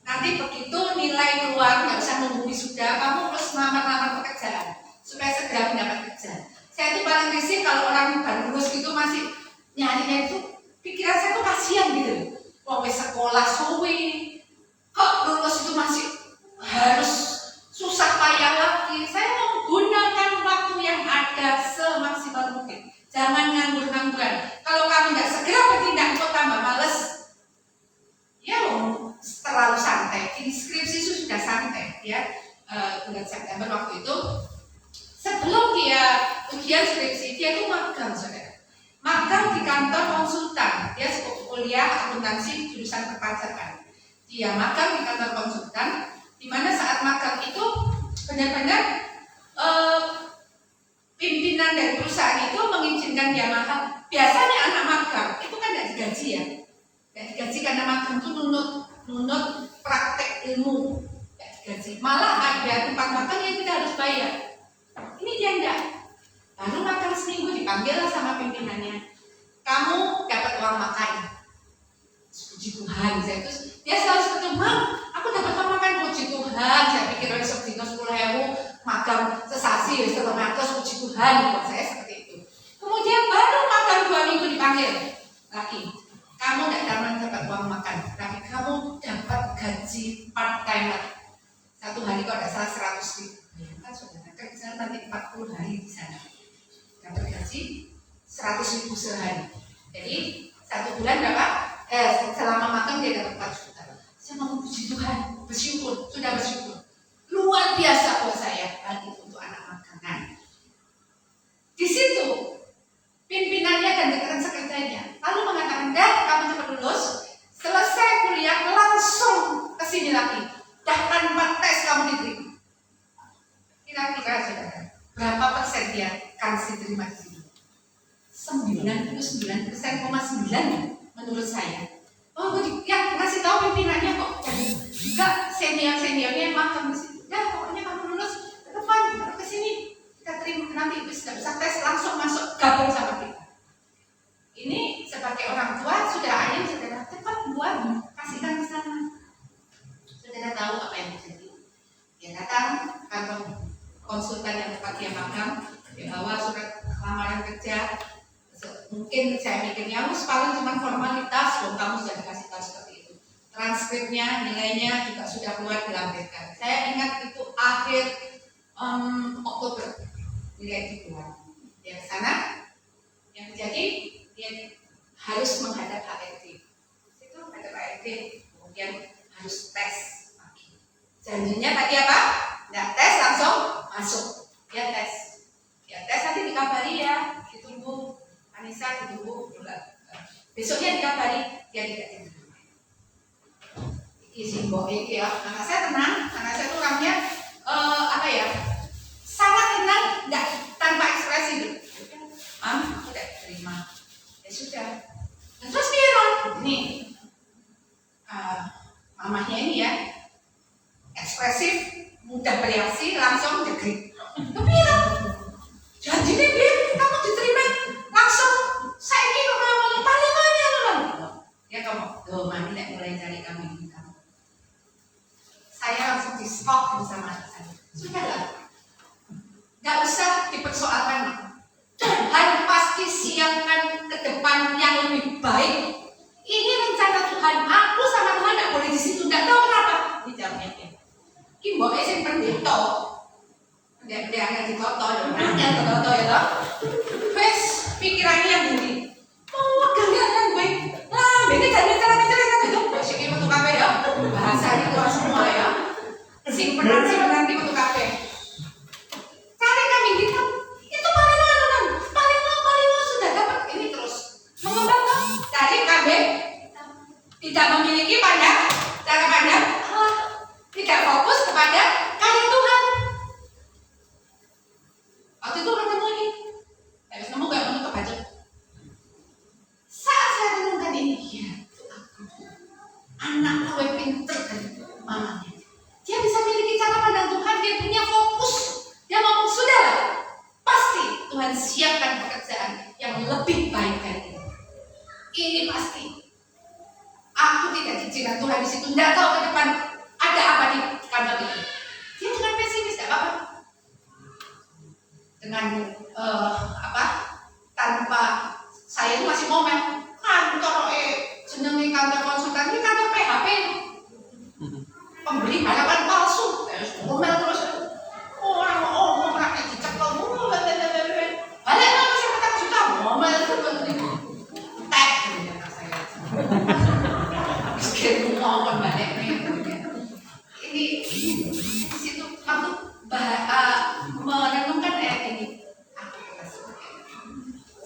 Nanti begitu nilai keluar, nggak usah nunggu wisuda, kamu terus lamar pekerjaan supaya segera mendapat kerja. Saya itu paling risih kalau orang baru lulus gitu masih nyarinya itu, pikiran saya tuh kasihan gitu. Wong sekolah suwi, kok lulus itu masih harus susah payah lagi. Saya mau gunakan waktu yang ada semaksimal mungkin. Jangan nganggur-ngangguran. Kalau kamu nggak segera bertindak, kok tambah males. Ya terlalu santai. Ini skripsi itu sudah santai, ya. Bulan September waktu itu, sebelum dia ujian skripsi, dia itu magang, saudara. Magang di kantor konsultan. Dia kuliah akuntansi jurusan perpajakan. Dia magang di kantor konsultan, di mana saat magang itu benar-benar pimpinan dari perusahaan itu mengizinkan dia magang. Biasanya anak magang itu kan tidak digaji, ya. Tidak digaji karena magang itu nunut praktek ilmu, tidak digaji. Malah ada tempat magang yang kita harus bayar. Ini dia enggak. Lalu makan seminggu dipanggil sama pimpinannya. Kamu dapat uang makan. Puji Tuhan, saya terus dia selalu seperti, Mam, aku dapat uang makan, puji Tuhan. Saya pikir besok dino 10.000 magang sesasi, besok puji Tuhan. Buat saya seperti itu. Kemudian baru makan 2 minggu dipanggil lagi. Kamu tidak dapat uang makan, tapi kamu dapat gaji part timer. 1 hari kalau tidak salah 100.000. Kan saudara kerja nanti 40 hari di sana. Dapat gaji 100.000 sehari. Jadi 1 bulan berapa? Selama makan dia dapat 4 juta. Saya mau puji Tuhan, bersyukur, sudah bersyukur. Luar biasa buat saya hari itu untuk anak makangan. Di situ pimpinannya dan rekan sekretarinya lalu mengatakan, "Dah, kamu cepat lulus, selesai kuliah langsung ke sini lagi. Dah tanpa tes kamu diterima." Kira-kira saudara, berapa persen dia kan diterima di sini? 99,9 menurut saya. Oh, yang ngasih tahu pimpinannya kok jadi juga seniornya yang makan di situ. Ya pokoknya kamu lulus ke depan, baru ke sini kita terima, nanti bisa tes langsung masuk gabung sama kita. Ini sebagai orang tua sudah ayah saudara cepat buat kasihkan ke sana. Saudara tahu apa yang terjadi. Dia datang kantor konsultan yang tempat dia magang, dia bawa surat lamaran kerja. Mungkin saya mikirnya paling cuma formalitas, loh kamu sudah dikasih tahu seperti itu. Transkripnya, nilainya juga sudah keluar dilampirkan. Saya ingat itu akhir Oktober nilai itu keluar. Dia ke sana, yang terjadi dia harus menghadap HRD. Itu menghadap HRD, kemudian harus tes pagi. Janjinya tadi apa? Nggak tes langsung masuk. Dia tes nanti dikabari ya, ditunggu. Anissa ditunggu juga. Besoknya dikabari dia tidak diterima. Ini simbol ini ya. Anak saya tenang, anak saya itu orangnya sangat tenang, nggak tanpa ekspresi gitu. Aku tidak terima. Ya sudah. Dan terus Miron, nih mamahnya ini ya ekspresif, mudah bereaksi, langsung jegrik. Tapi janjinya dia kamu diterima langsung saya kira kamu paling banyak loh ya kamu mami tidak mulai cari kami kamu. Saya langsung di stop bersama saya. Sudahlah, nggak usah dipersoalkan. Tuhan pasti siapkan ke depan yang lebih baik. Ini rencana Tuhan. Aku sama Tuhan nggak boleh di situ. Nggak tahu kenapa. Ini jawabnya dia. Kimbo saya pendeta. Dia akan ditoto, nanya toto ya toh. Wes pikirannya yang bunyi. Oh gantian gue. Nah, ini cara itu. Sing metu kabeh ya. Bahasa itu semua ya. Sing nanti metu kabeh. Cari kami kita. Itu paling sudah dapat ini terus. Mengembangkan cari kabeh. Tidak memiliki cara pandang. Tidak fokus kepada karya Tuhan. Waktu itu orang ketemu ini, harus nemu gak menutup baju. Saat saya renungkan ini, ya itu aku. Anak gue pinter dari mamanya. Dia bisa miliki cara pandang Tuhan, dia punya fokus. Dia ngomong sudah, pasti Tuhan siapkan pekerjaan yang lebih baik dari ini. Ini pasti. Aku tidak diizinkan Tuhan di situ, tidak tahu ke depan ada apa di kantor itu. Dia bukan pesimis, tidak apa-apa. Dengan tanpa saya itu masih ngomel kantor jenenge kantor konsultan ini kantor PHP pemberi harapan palsu ngomel terus orang dicekel balik lagi saya kata juta ngomel terus tek kata saya miskin ngomong balik ini di situ waktu merenungkan ayat ini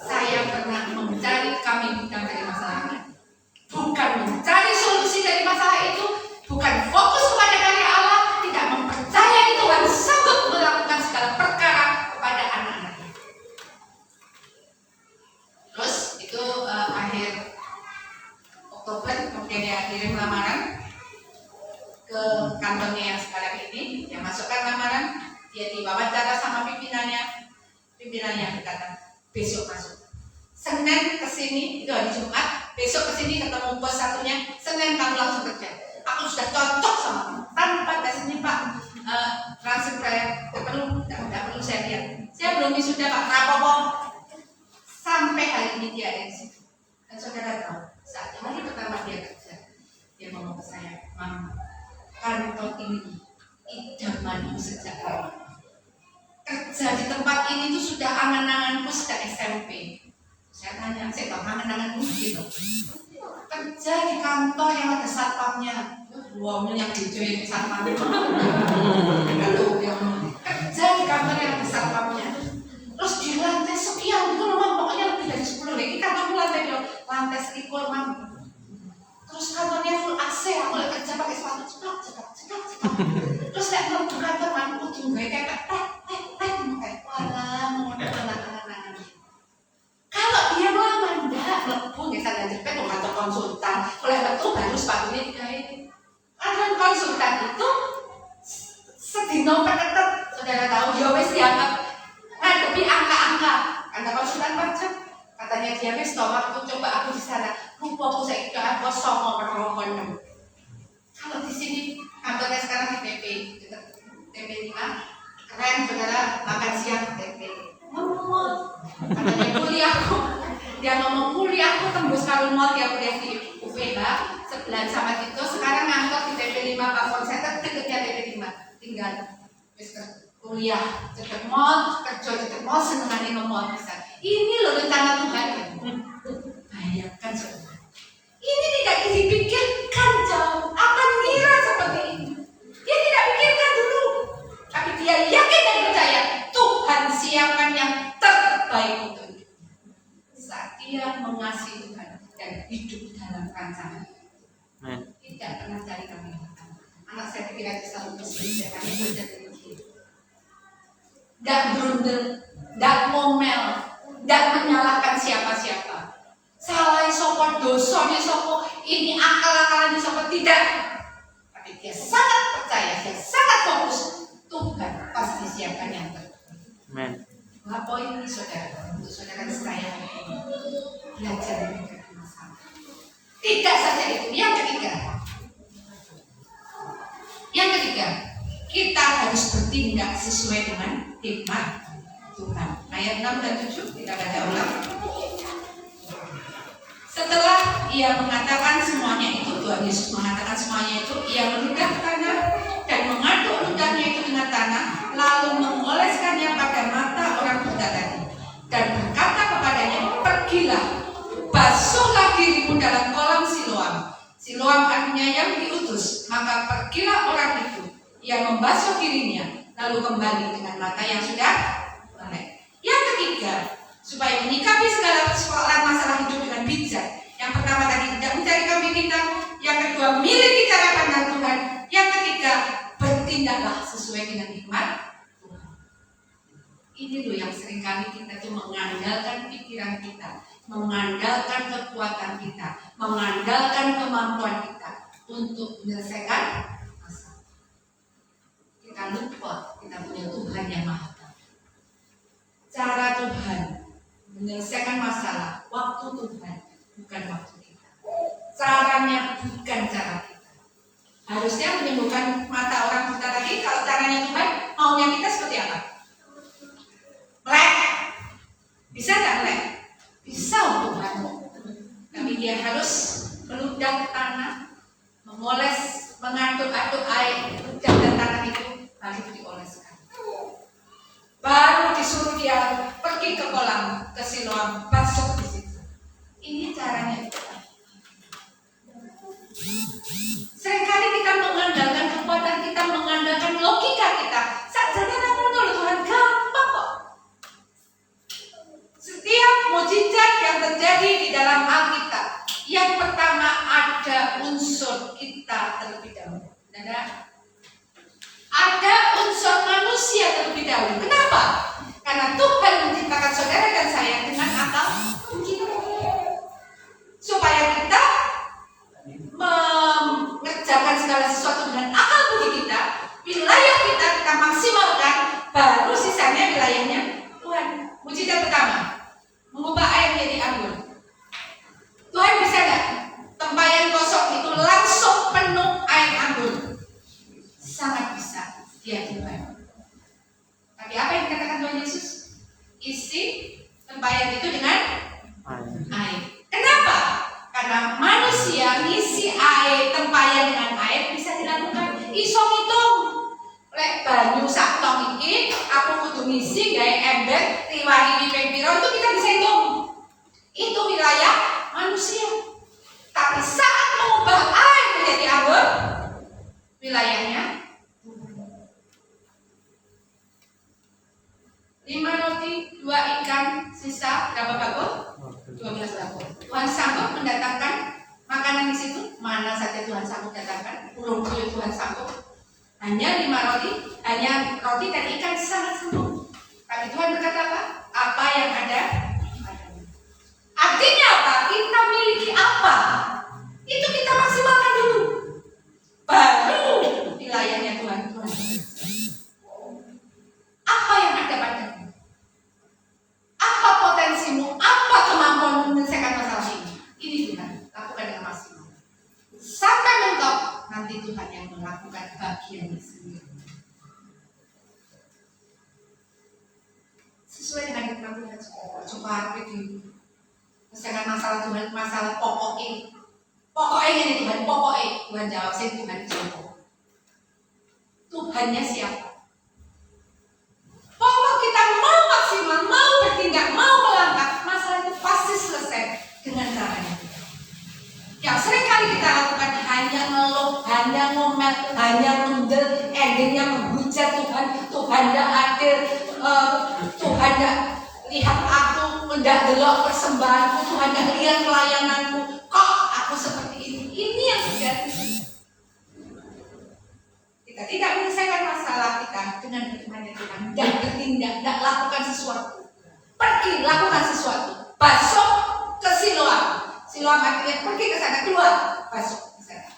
saya pernah mencari kami bukan dari masalah ini, bukan mencari solusi dari masalah itu, bukan fokus kepada karya Allah, tidak mempercayai Tuhan sanggup melakukan segala perkara kepada anak-anaknya. Terus itu akhir Oktober kemudian dia kirim lamaran ke kantornya yang sekarang ini, dia masukkan lamaran, dia diwawancara sama pimpinannya berkata besok masuk. Senin kesini itu hari Jumat, besok kesini ketemu bos satunya, Senin kamu langsung kerja. Aku sudah cocok sama kamu. Tanpa tes ini Pak, transfer saya tidak perlu saya lihat. Saya belum wisuda Pak, kenapa sampai hari ini dia ada di situ. Dan saudara tahu, saat hari pertama dia kerja, dia ngomong ke saya, Mam, kantor ini idamanku sejak lama. Kerja di tempat ini tuh sudah angan-anganku sejak SMP. Saya tanya, saya tahu angan-anganku gitu. Kerja di kantor yang ada satpamnya. Wah, yang hijau yang satpamnya. Kerja di kantor yang ada satpamnya. Terus di lantai sekian itu memang pokoknya lebih dari 10 lagi. Kantor lantai 11 man. Terus kantornya full AC, aku lagi kerja pakai sepatu cepat. Terus saya ngeluh kantor man, ujung gue kayak kalau dia melawan, enggak, melepuh, ya saya jepit, kantor Saudara tahu, dia wis dianggap ngadepi angka-angka. Karena konsultan pajak, katanya dia wis tau waktu coba aku di sana, lupa aku saya kira aku songo perlomban. Kalau di sini kantornya sekarang di TP 5, keren saudara, makan siang TP. Ngomong, katanya kuliahku, dia ngomong kuliahku tembus kalau mau dia kuliah di UPH sebelah sama itu. Sekarang ngantor di TP 5 Pak Center dekatnya TP 5, tinggal kuliah deket mall, kerja deket mall, senengannya ngomong bisa. Ini loh rencana Tuhan. Bayangkan saudara, ini tidak dipikirkan jauh. Apa ngira seperti ini? Dia tidak pikirkan dulu, tapi dia yakin dan percaya Tuhan siapkan yang terbaik untuk dia. Saat dia mengasihi Tuhan dan hidup dalam rancangan, tidak pernah cari kami. Anak saya pikir itu selalu bersih, kami berjati tidak berundel, tidak ngomel, tidak menyalahkan siapa-siapa. Salah sopor dosanya sopor ini akal-akalan sopor tidak. Tapi dia sangat percaya, dia sangat fokus. Tuhan pasti siapkan yang terbaik. Apa ini saudara? Untuk saudara sekalian belajar menghadapi masalah. Tidak saja itu, yang ketiga. Yang ketiga, kita harus bertindak sesuai dengan hikmat Tuhan. Ayat 6 dan 7 kita baca ulang. Setelah ia mengatakan semuanya itu, Tuhan Yesus mengatakan semuanya itu, ia meludah tanah dan mengaduk ludahnya itu dengan tanah, lalu mengoleskannya pada mata orang buta tadi, dan berkata kepadanya, pergilah, basuhlah dirimu dalam kolam Siloam. Siloam artinya yang diutus. Maka pergilah orang itu, ia membasuh dirinya, lalu kembali dengan mata yang sudah melek. Yang ketiga, supaya menyikapi segala persoalan masalah hidup dengan bijak. Yang pertama tadi, tidak mencari kambing hitam. Yang kedua, miliki cara pandang Tuhan. Yang ketiga, bertindaklah sesuai dengan hikmat Tuhan. Ini loh yang seringkali kita tuh mengandalkan pikiran kita, mengandalkan kekuatan kita, mengandalkan kemampuan kita untuk menyelesaikan masalah. Kita lupa kita punya Tuhan yang Maha Tahu. Cara Tuhan menyelesaikan masalah, waktu Tuhan, bukan waktu kita. Caranya bukan cara kita. Harusnya menyembuhkan mata orang buta tadi, kalau caranya Tuhan, maunya kita seperti apa? Melek. Bisa nggak melek? Bisa Tuhan. Tapi dia harus meludah tanah, memoles, mengaduk-aduk air, ludah dan tanah itu, lalu dioleskan. Baru disuruh dia pergi ke kolam, ke Siloam, basuh di situ. Ini caranya. Seringkali kita mengandalkan kekuatan kita, mengandalkan logika kita. Sajanya namun Tuhan gampang kok. Setiap mukjizat yang terjadi di dalam Alkitab, yang pertama ada unsur kita terlebih dahulu. Ada unsur manusia terlebih dahulu. Kenapa? Karena Tuhan menciptakan saudara dan saya dengan akal kita, supaya kita mengerjakan segala sesuatu dengan akal budi kita. Wilayah kita maksimalkan, baru sisanya wilayahnya Tuhan. Mukjizat pertama, mengubah air menjadi anggur. Tuhan bisa nggak tempayan kosong itu langsung penuh air anggur? Sangat bisa, dia Tuhan. Tapi apa yang dikatakan Tuhan Yesus? Isi tempayan itu dengan air. Kenapa? Karena manusia ngisi air tempayan dengan air bisa dilakukan. Iso ngitung. Lek banyu sak tong iki, aku kudu ngisi gawe ember riwahi ping pira itu kita bisa hitung. Itu wilayah manusia. Tapi saat mengubah air menjadi anggur, wilayahnya 5 roti, 2 ikan, sisa berapa bakul? 12 bakul. Tuhan sanggup mendatangkan makanan di situ? Mana saja Tuhan sanggup datangkan? Puluh-puluh Tuhan sanggup. Hanya 5 roti, hanya roti dan ikan sangat sanggup. Tapi Tuhan berkata apa? Apa yang ada? Artinya apa? Kita miliki apa? Itu kita maksimalkan dulu. Baru wilayahnya Tuhan. masalah Tuhan, masalah pokoknya. Pokoknya ini Tuhan, pokoknya Tuhan jawab sih Tuhan siapa? Tuhannya siapa? Pokok kita mau maksimal, mau bertindak, mau melangkah, masalah itu pasti selesai dengan caranya. Yang sering kali kita lakukan hanya ngeluh, hanya ngomel, hanya ngundel, endingnya menghujat Tuhan, Tuhan tidak adil, Tuhan tidak lihat aku, tidak delok persembahanku, Tuhan tidak lihat pelayananku, kok aku seperti ini? Ini yang terjadi. Kita tidak menyelesaikan masalah kita dengan firman Tuhan, tidak bertindak, tidak lakukan sesuatu. Pergi, lakukan sesuatu. Besok ke Siloam. Siloam akhirnya pergi ke sana, keluar. Besok ke sana.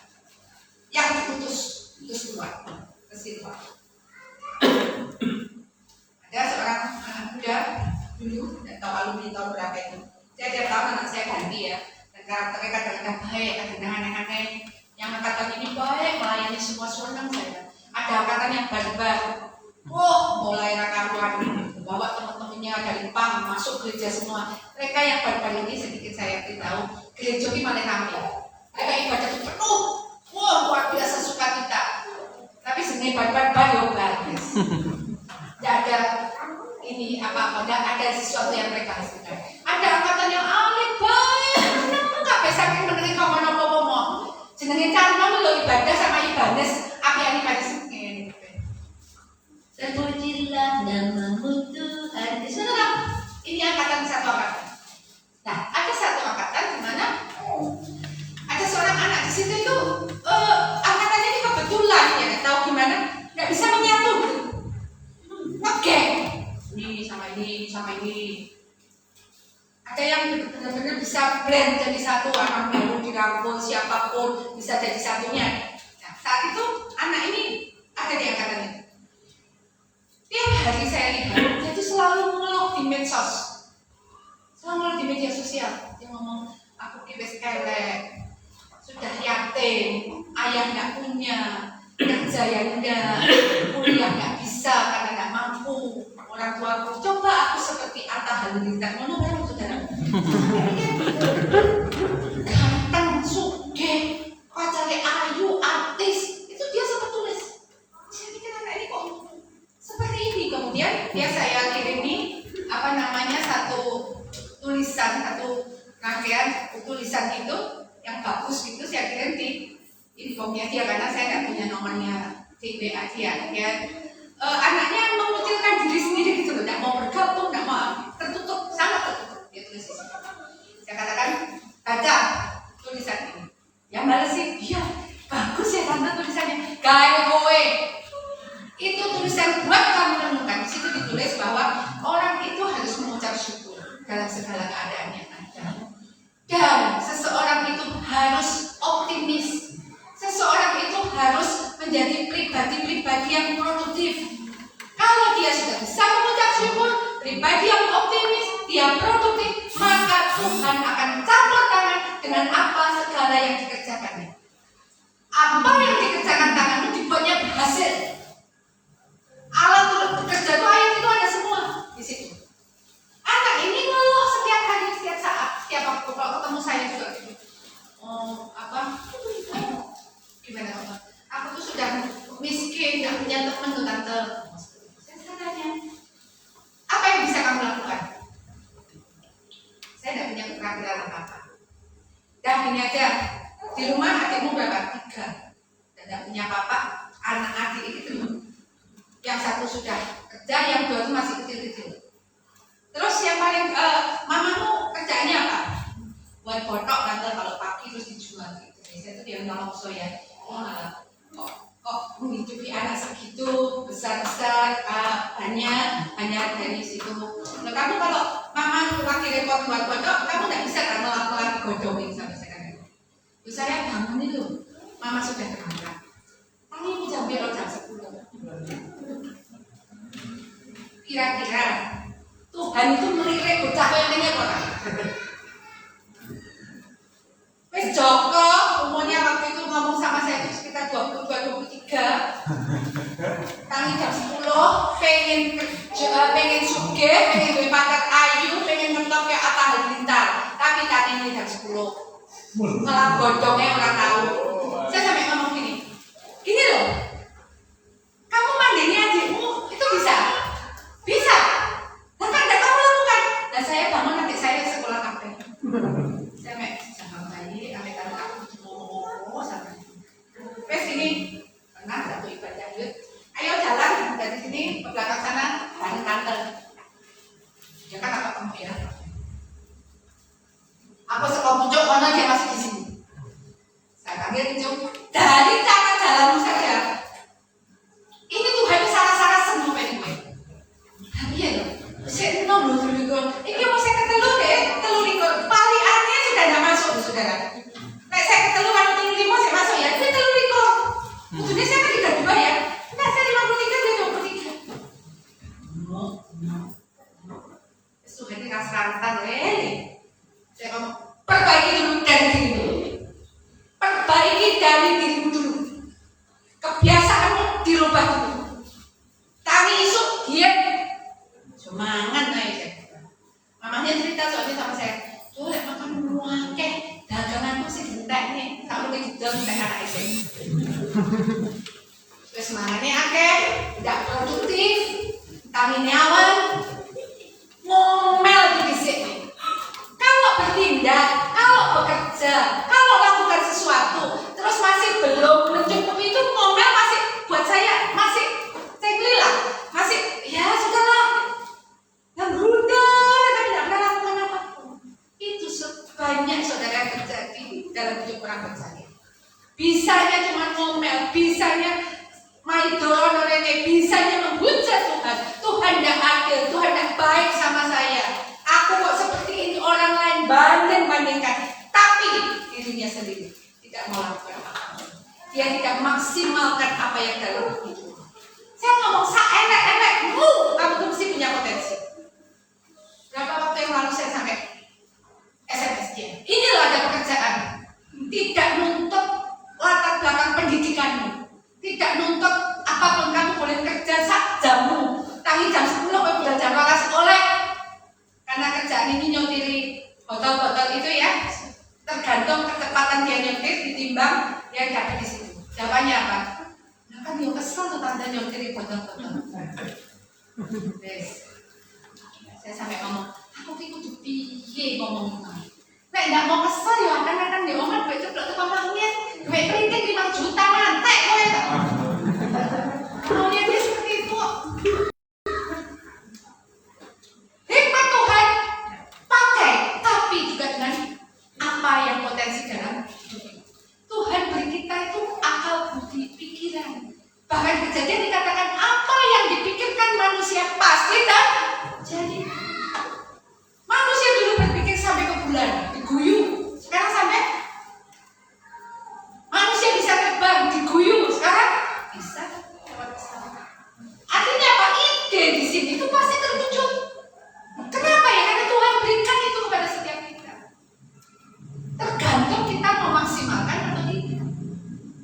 Yang diputus keluar ke Siloam. Ada seorang anak muda dulu, tidak tahu alumni tahun berapa itu. Saya tiap tahun anak saya ganti ya. Dan karakternya kadang-kadang baik, kadang-kadang aneh-aneh. Yang angkatan ini baik, melayani semua senang saya. Ada angkatan yang baru-baru. Mulai rakaruan, bawa teman-temannya dari PAM masuk gereja semua. Mereka yang baru-baru ini sedikit saya beritahu, gereja ini malah ramai. Mereka ibadah itu penuh, luar biasa sukacita. Tapi sebenarnya baru-baru bagus. Tidak ada ini apa-apa, tidak ada sesuatu yang mereka lakukan. Ada angkatan yang alih baik, nggak bisa menerima ngomong-ngomong. Jenenge calon lo ibadah sama ibadah, apa yang ibadah segini. Terpujilah namamu Tuhan. Saudara, ini angkatan satu angkatan. Nah, ada satu angkatan di mana ada seorang anak di situ itu angkatannya ini kebetulan ya nggak tahu gimana, nggak bisa menyatu. Oke, ini sama ini, sama ini. Ada yang benar-benar bisa blend jadi satu, anak baru dirangkul siapapun bisa jadi satunya. Nah, saat itu anak ini ada di angkatan itu. Tiap hari saya lihat dia itu selalu mengeluh di medsos, selalu mengeluh di media sosial. Dia ngomong, aku kibes elek, sudah yatim, ayah nggak punya, kerja yang enggak, kuliah nggak bisa karena nggak mampu. Orang tuaku, coba aku seperti Atta Halilintar, mana kan saudara? Ganteng, sugih, pacarnya ayu, artis, itu dia sempat tulis. Saya pikir anak ini kok seperti ini. Kemudian dia saya kirimi satu tulisan, satu rangkaian tulisan itu yang bagus gitu saya kirim di infonya dia karena saya nggak punya nomornya di WA dia. Anaknya mengucilkan diri sendiri gitu loh, nggak mau bergabung, nggak mau, tertutup, sangat tertutup. Dia tulis di sini. Saya katakan baca tulisan ini. Yang balas sih, iya bagus ya tante tulisannya. Gaya kowe. Itu tulisan buat kamu menemukan. Di situ ditulis bahwa orang itu harus mengucap syukur dalam segala keadaan yang ada. Dan seseorang itu harus optimis. Seseorang itu harus menjadi pribadi-pribadi yang produktif. Kalau dia sudah bisa mengucap syukur, pribadi yang optimis, dia produktif, maka Tuhan akan campur tangan dengan apa segala yang dikerjakannya. Apa yang dikerjakan tanganmu dibuatnya berhasil. Alat untuk bekerja itu ayat itu ada semua di situ. Anak ini ngeluh setiap hari, setiap saat, setiap waktu. Kalau ketemu saya juga gitu. Gimana Pak? Aku tuh sudah miskin, gak punya teman tuh tante. Saya tanya, apa yang bisa kamu lakukan? Saya gak punya keterampilan apa-apa. Dah ini aja, di rumah adikmu berapa? 3. Dan gak punya apa-apa, anak adik itu. Yang satu sudah kerja, yang 2 itu masih kecil-kecil. Terus yang paling, mamamu kerjaannya apa? Buat botok tante kalau pagi terus dijual gitu. Saya tuh dia nolong saya. Kok menghidupi anak segitu besar-besar banyak dari situ. Nah, kamu kalau mama lagi repot buat botok, kamu nggak bisa kan lagi godongin sampai sekarang. Terus saya bangun itu, mama sudah terangkat. Kami jam biru jam 10. Kira-kira Tuhan itu melirik bocah yang ini apa? Wes Joko umurnya waktu itu ngomong sama saya itu sekitar 22-23. Tangi jam 10 pengen sugih, pengen duwe pacar ayu, pengen ngetok kayak Atta Halilintar. Tapi ikan ini jam 10. Malah bocongnya orang tahu. Saya sampai ngomong gini loh, kamu mandiri adikmu itu bisa, nah kan tidak kamu lakukan. Dan saya bangun nanti saya sekolah kafe. Saya jangan bayi, ambil aku ngomong sama. Wes ini pernah satu ibadah yuk. Ayo jalan dari sini ke belakang sana, bareng tante. Ya kan apa kamu ya? Aku sekolah pucuk, karena dia masih di sini. Saya panggil pucuk. Dari cara jalanmu saja, ini Tuhan itu salah-salah semua gue. Iya loh. Saya nol dulu. Ini mau saya ketelu deh, telur ikut. Paliannya sudah tidak masuk, saudara. Nah, saya ketelu kan 5 saya masuk ya. Ini telur ikut. Maksudnya saya kan tidak dibayar. Nah, saya 53 dia 23. Tuhan ini kasar-kasar saya ngomong, perbaiki dulu dari diri dulu. Perbaiki dari dirimu dulu. Kebiasaanmu dirubah dulu. Tani isuk diet. Semangat aja. Mamanya cerita soalnya sama saya. Tuh, makan muake. Daganganku sih gentek nih. Tak lu kejudan gentek anak itu. Terus semangatnya akeh. Tidak produktif. Tani nyawan. Ngomel di sini. Kalau bertindak, kalau bekerja, kalau lakukan sesuatu, terus masih belum mencukupi itu ngomel masih buat saya masih ceklilah, masih ya sudahlah, yang brutal tapi tidak pernah lakukan apapun. Itu sebanyak saudara terjadi dalam hidup orang percaya. Bisanya cuma ngomel, bisanya maidon orangnya, bisanya menghujat Tuhan. Tuhan tidak adil, Tuhan tidak baik sama saya. Aku kok seperti ini, orang lain bandingkan, tapi dirinya sendiri tidak mau lakukan apa-apa. Dia tidak maksimalkan apa yang dalam hidup. Saya ngomong enak-enakmu, kamu tuh mesti punya potensi. Berapa waktu yang lalu saya sampai SMS dia. Inilah ada pekerjaan. Tidak nuntut latar belakang pendidikanmu. Tidak nuntut apapun, kamu boleh kerja sak jammu. Tangi jam 10 kamu udah jam walas oleh. Karena kerjaan ini nyotiri botol-botol itu ya, tergantung kecepatan dia nyetir ditimbang dia nggak di situ. Jawabannya apa? Nah kan dia kesel tuh tante nyotiri botol-botol. Yes. Saya sampai ngomong, aku ikut piye ngomong ini. Nek nggak mau kesel ya kan dia ngomong duit ceplok tukang mangit, duit printing 5 juta mantek kowe tak. Mau dia seperti itu. Hikmat Tuhan pakai, tapi juga dengan apa yang potensi dalam hidup. Tuhan beri kita itu akal budi pikiran. Bahkan Kejadian dikatakan apa yang dipikirkan manusia pasti terjadi. Manusia dulu berpikir sampai ke bulan, diguyur. Sekarang sampai manusia bisa terbang, diguyur. Sekarang bisa lewat pesawat. Artinya apa? Ide di sini itu pasti terwujud. Kenapa ya? Karena Tuhan berikan itu kepada setiap kita. Tergantung kita memaksimalkan atau tidak.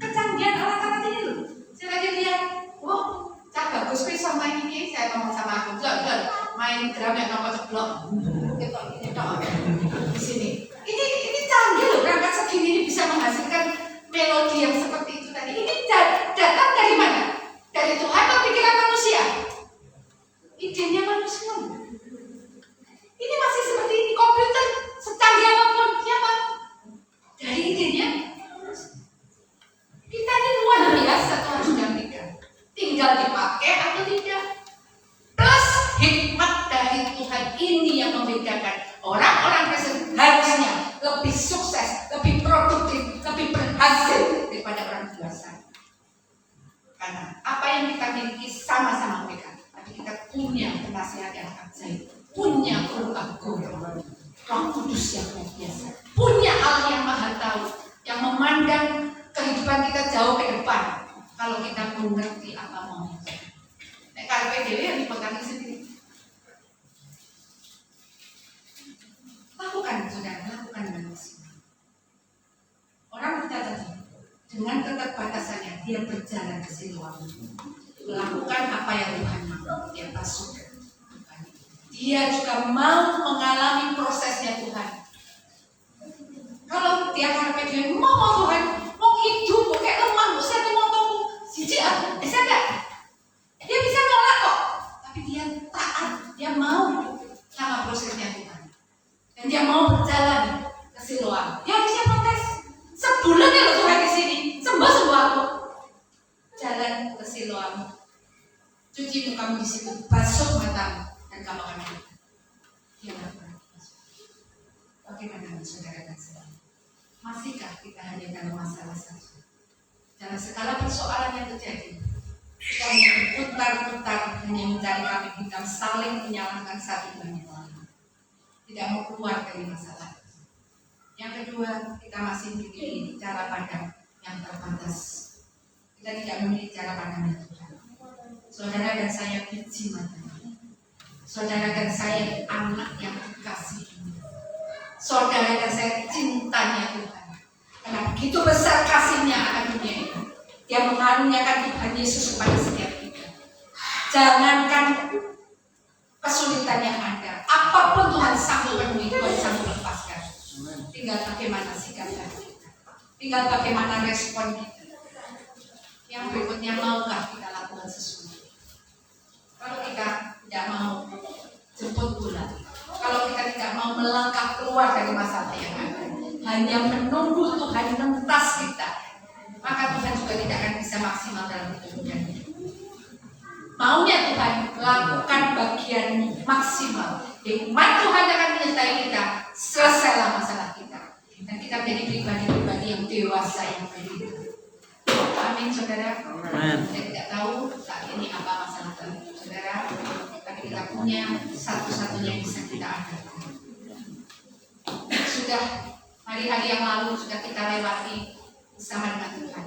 Kecanggihan alat-alat ini loh. Saya lagi lihat, wow, cak bagus bisa main ini. Saya ngomong sama aku, jual main drum yang nomor ceblok. Di sini. Ini canggih loh, berangkat segini ini bisa menghasilkan melodi yang seperti itu tadi. Ini datang dari mana? Dari Tuhan atau pikiran manusia? Idenya manusia. Ini masih seperti ini, komputer secanggih apapun, siapa? Dari idenya. Kita ini luar biasa Tuhan sudah berikan. Tinggal dipakai atau tidak. Plus hikmat dari Tuhan ini yang membedakan orang-orang Kristen harusnya lebih sukses, lebih produktif, lebih berhasil daripada orang dewasa. Karena apa yang kita miliki sama-sama mereka, tapi kita punya penasihat yang ajaib, punya Roh Agung, Roh Kudus yang luar biasa, punya Allah yang Maha Tahu, yang memandang kehidupan kita jauh ke depan. Kalau kita belum ngerti apa maunya. Nek kalau PDW yang dipegang sendiri. Lakukan, saudara, lakukan dengan maksimal. Orang kita tadi dengan keterbatasannya dia berjalan ke Siloam, melakukan apa yang Tuhan mau, dia masuk. Dia juga mau mengalami prosesnya Tuhan. Kalau dia karena dia mau Tuhan, mau hidup, kayak lemah, saya mau tunggu, bisa enggak? Dia bisa nolak kok, tapi dia taat, dia mau sama prosesnya Tuhan, dan dia mau berjalan ke Siloam. Dia bisa protes, sebulan ya loh Tuhan di sini, sembuh aku. Jalan ke Siloam, cuci mukamu di situ, basuh matamu, dan kamu akan hidup. Dia lakukan. Bagaimana saudara dan saudara? Masihkah kita hanya dalam masalah saja? Dalam segala persoalan yang terjadi, kita hanya berputar-putar, hanya mencari kambing hitam, saling menyalahkan satu dengan yang lain. Tidak mau keluar dari masalah. Yang kedua, kita masih memiliki cara pandang yang terbatas. Kita tidak memiliki cara pandang yang Tuhan. Saudara dan saya biji matanya. Saudara dan saya anak yang dikasihi. Saudara dan saya cintanya Tuhan. Karena begitu besar kasihnya akan dunia ini. Dia mengaruniakan Tuhan Yesus kepada setiap kita. Jangankan kesulitan yang ada, apapun Tuhan sanggup penuhi, Tuhan sanggup lepaskan. Tinggal bagaimana sikap kita. Tinggal bagaimana respon kita. Yang berikutnya, maukah kita lakukan sesuatu? Kalau kita tidak mau jemput bola, kalau kita tidak mau melangkah keluar dari masalah yang ada, hanya menunggu Tuhan mentas kita, maka Tuhan juga tidak akan bisa maksimal dalam hidupnya. Maunya Tuhan lakukan bagian maksimal. Hikmat Tuhan akan menyertai kita, selesailah masalah kita, dan kita menjadi pribadi-pribadi yang dewasa yang berbeda. Amin, saudara. Saya tidak tahu saat ini apa masalah dalam hidup saudara, tapi kita punya satu-satunya yang bisa kita andalkan. Sudah hari-hari yang lalu sudah kita lewati bersama dengan Tuhan.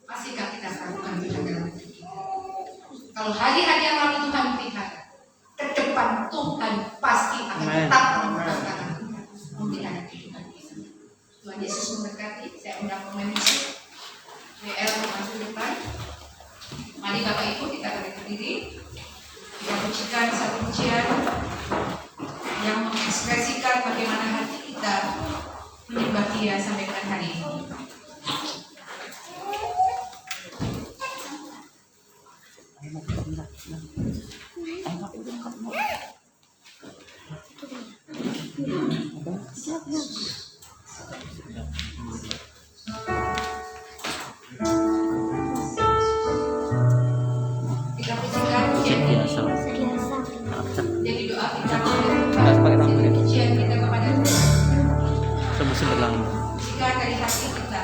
Masihkah kita lakukan Tuhan dalam hidup kita? Kalau hari-hari yang lalu Tuhan pelihara, ke depan Tuhan pasti akan tetap memperhatikan Tuhan, memberikan kehidupan kita. Tuhan Yesus memberkati. Saya undang pemain musik WL masuk depan. Mari Bapak Ibu kita berdiri. Kita pujikan satu pujian yang mengekspresikan bagaimana hati kita menyembah Dia sampai dengan hari ini. Kita pujikan pujian ini. Jadi doa kita pujian kita kepada Tuhan. Pujikan dari hati kita.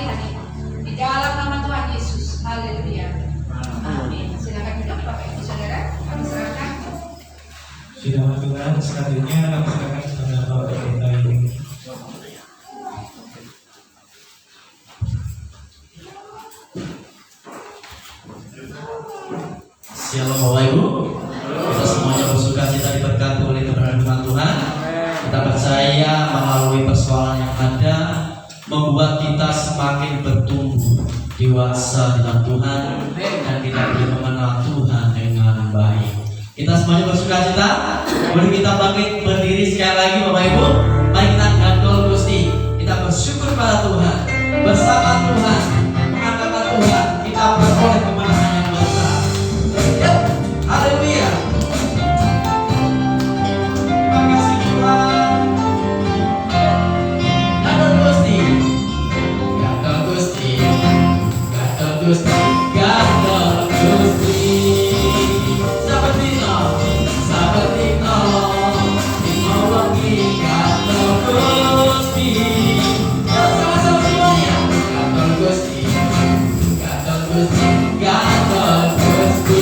pemberian ini. Di dalam nama Tuhan Yesus. Haleluya. Amin. Silakan duduk Bapak Ibu Saudara. Kami serahkan. Sidang Tuhan selanjutnya kami serahkan kepada Bapak Pendeta ini. Shalom Bapak Ibu. Kita semuanya bersuka cita diberkati oleh kebenaran Tuhan. Kita percaya melalui persoalan yang ada membuat kita semakin bertumbuh dewasa di dalam Tuhan dan kita boleh mengenal Tuhan dengan baik. Kita semuanya bersuka cita. Boleh kita bangkit berdiri sekali lagi Bapak Ibu. Mari kita gandol Gusti. Kita bersyukur pada Tuhan. Bersama Tuhan, mengatakan Tuhan, kita beroleh kemenangan yang besar. Yuk, haleluya. Terima kasih Tuhan. Gandol Gusti. Gandol Gusti. Gandol Gusti. Gandol Gusti. Sabatino. Sabatino. Dino wangi. Gandol Gusti. Yuk, sama-sama semuanya. Gandol Gusti. Gandol Gusti. Gandol Gusti.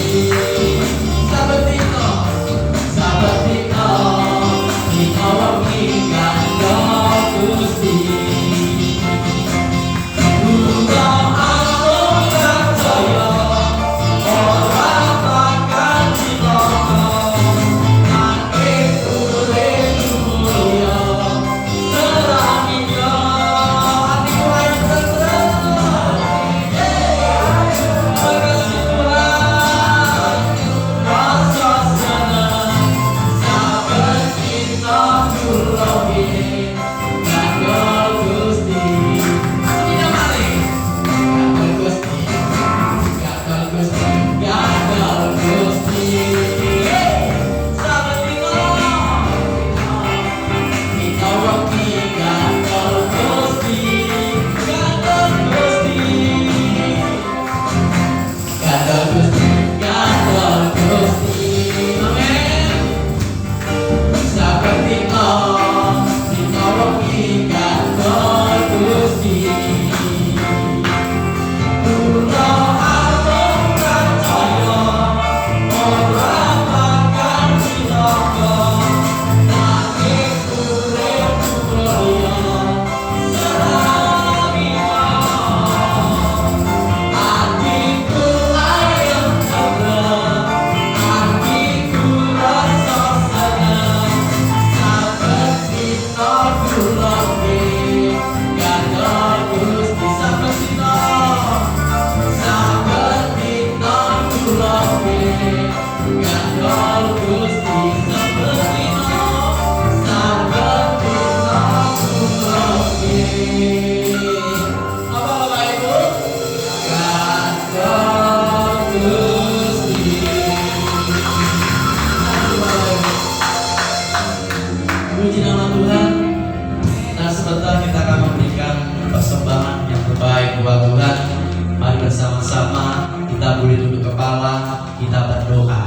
Sabatino. Sabatino. Dino wangi. Gandol Gusti. Duga aku percaya orang takkan cilaka, angin urip mulia, seranginya hati lain tenteram. Makasih Tuhan, rasa senang, sabar cinta kulogi, gandol Gusti. Tidak maling. Gandol Gusti, gandol Gusti, gandol Gusti. Sabatino, kita wangi gandol Gusti, gandol Gusti, gandol Gusti, gandol Gusti. Amin. Sabatino, kita wangi gandol Gusti. Kula aku percaya orang takkan cilaka, nanging urip mulia, seranginya hatiku ayam tenang, hatiku rasa senang, sabatino kulogi, gandol Gusti. Sabatino. Sabatino kulogi, gandol Gusti. Sabatino, sabatino kulogi. Apa Bapak Ibu? Gandol Gusti. Puji nama Tuhan. Nah, sebentar kita akan memberikan persembahan yang terbaik buat Tuhan. Mari bersama-sama kita boleh tunduk kepala, kita berdoa.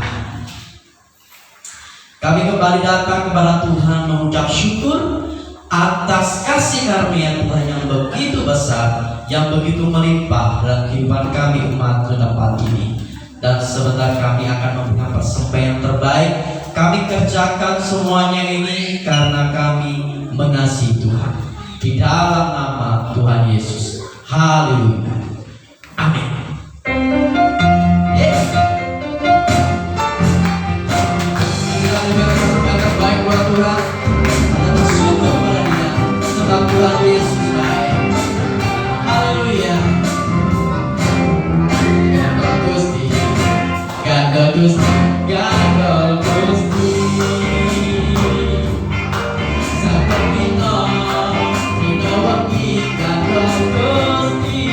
Kami kembali datang kepada Tuhan mengucap syukur atas kasih karunia Tuhan yang begitu besar, yang begitu melimpah dalam kehidupan kami umat tempat ini. Dan sebentar kami akan memberikan persembahan yang terbaik. Kami kerjakan semuanya ini karena kami mengasihi Tuhan. Di dalam nama Tuhan Yesus. Haleluya. Amin. Yes. Kita memberikan persembahan terbaik buat Tuhan. Kita bersyukur kepada Dia sebab Tuhan Yesus baik. Haleluya. Gandol Gusti, gandol Gusti, gandol Gusti. Sabatino, dino wangi, gandol Gusti.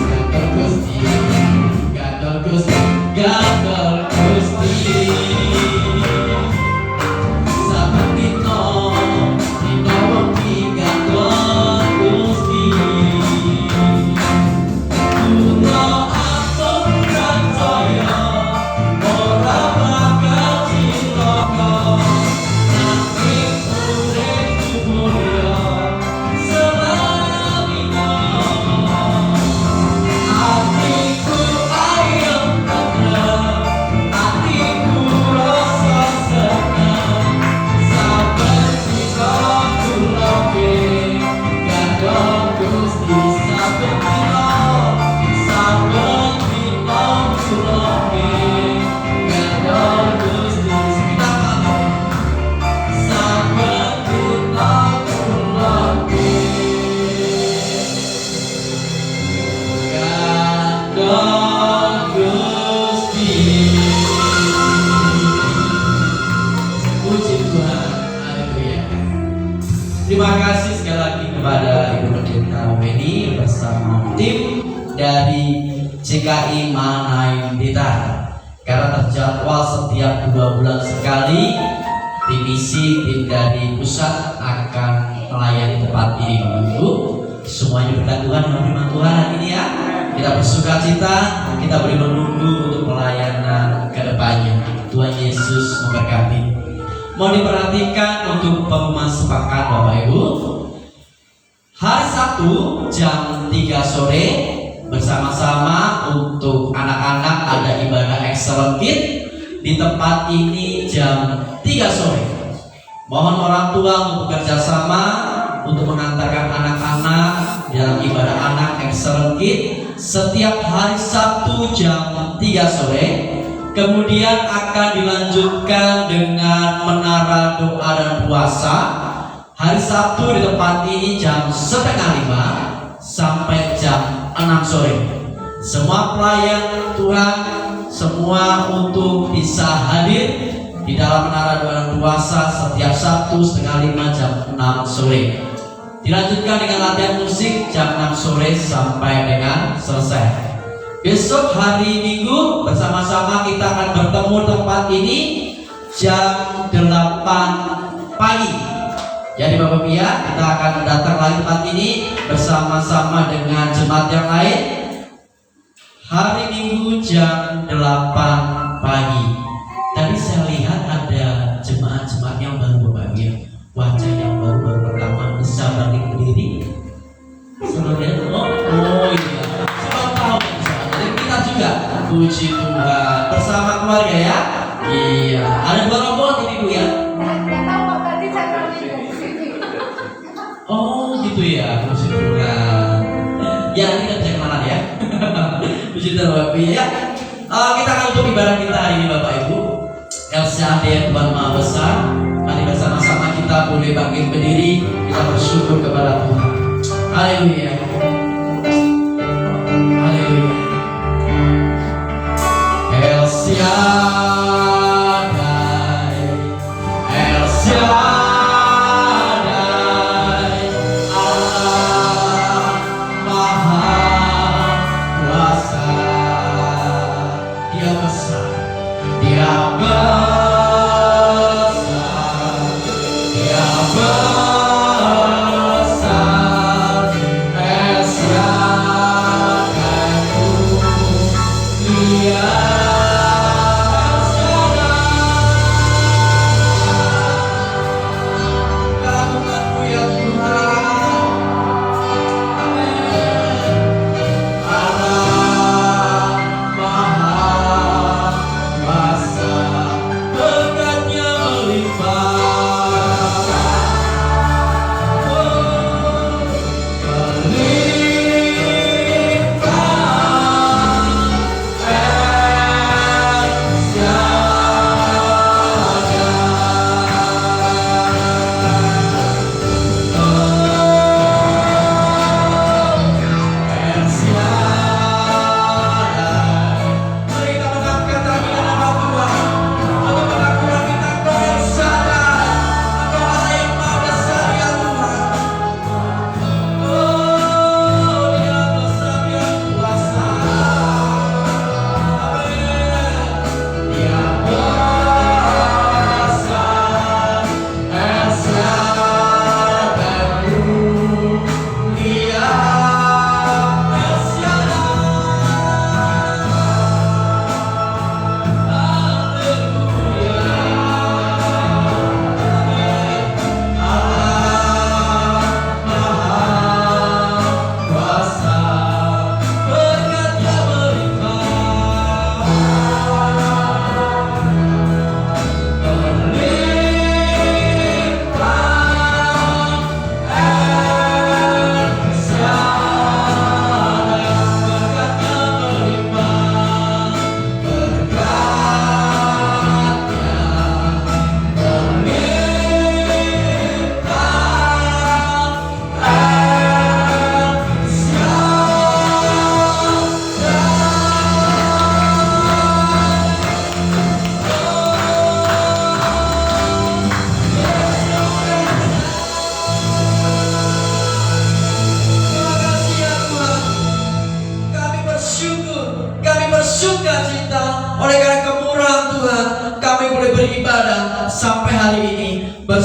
Gandol Gusti, gandol Gusti, gandol Gusti. Sabatino, dino wangi, gandol Gusti. Kula aku percaya Terima kasih sekali lagi kepada Ibu Pendeta Weni bersama tim dari CKI Manaim Blitar, karena terjadwal setiap 2 bulan sekali divisi tim dari pusat akan melayani tempat ini. Ibu semuanya berkat Tuhan dengan firman Tuhan hari ini ya. Kita bersuka cita, kita beri menunggu untuk pelayanan ke depannya. Tuhan Yesus memberkati. Mau diperhatikan untuk pengumuman sepakat Bapak Ibu. Hari Sabtu jam 3 sore bersama-sama untuk anak-anak ada ibadah Excellent Kid di tempat ini jam 3 sore. Mohon orang tua untuk bekerja sama untuk mengantarkan anak-anak dalam ibadah anak Excellent Kid setiap hari Sabtu jam 3 sore. Kemudian akan dilanjutkan dengan menara doa dan puasa hari Sabtu di tempat ini jam 4:30 sampai jam 6 sore. Semua pelayan Tuhan semua untuk bisa hadir di dalam menara doa dan puasa setiap Sabtu 4:30 jam 6 sore. Dilanjutkan dengan latihan musik jam 6 sore sampai dengan selesai. Besok hari Minggu bersama-sama kita akan bertemu tempat ini jam 8 pagi. Jadi Bapak Ibu ya, kita akan datang lagi tempat ini bersama-sama dengan jemaat yang lain hari Minggu jam 8 pagi. Tadi saya lihat ada jemaat-jemaat yang baru Bapak Ibu ya, wajah yang baru pertama bisa balik berdiri. Saudara, oh iya, siapa tahu kita juga puji Tuhan bersama keluarga ya. Iya, ada 2 rombongan ini Bu ya. Oh gitu ya, puji Tuhan. Ya ini kan cek mana ya. Puji Tuhan Bapak Ibu ya. Kita akan tutup ibadah kita hari ini Bapak Ibu. LCAD Tuhan Maha Besar. Mari bersama-sama kita boleh bangkit berdiri, kita bersyukur kepada Tuhan. Haleluya. Haleluya. El Shaddai, El Shaddai, Allah Maha Kuasa. Dia besar, Dia besar, Dia besar. El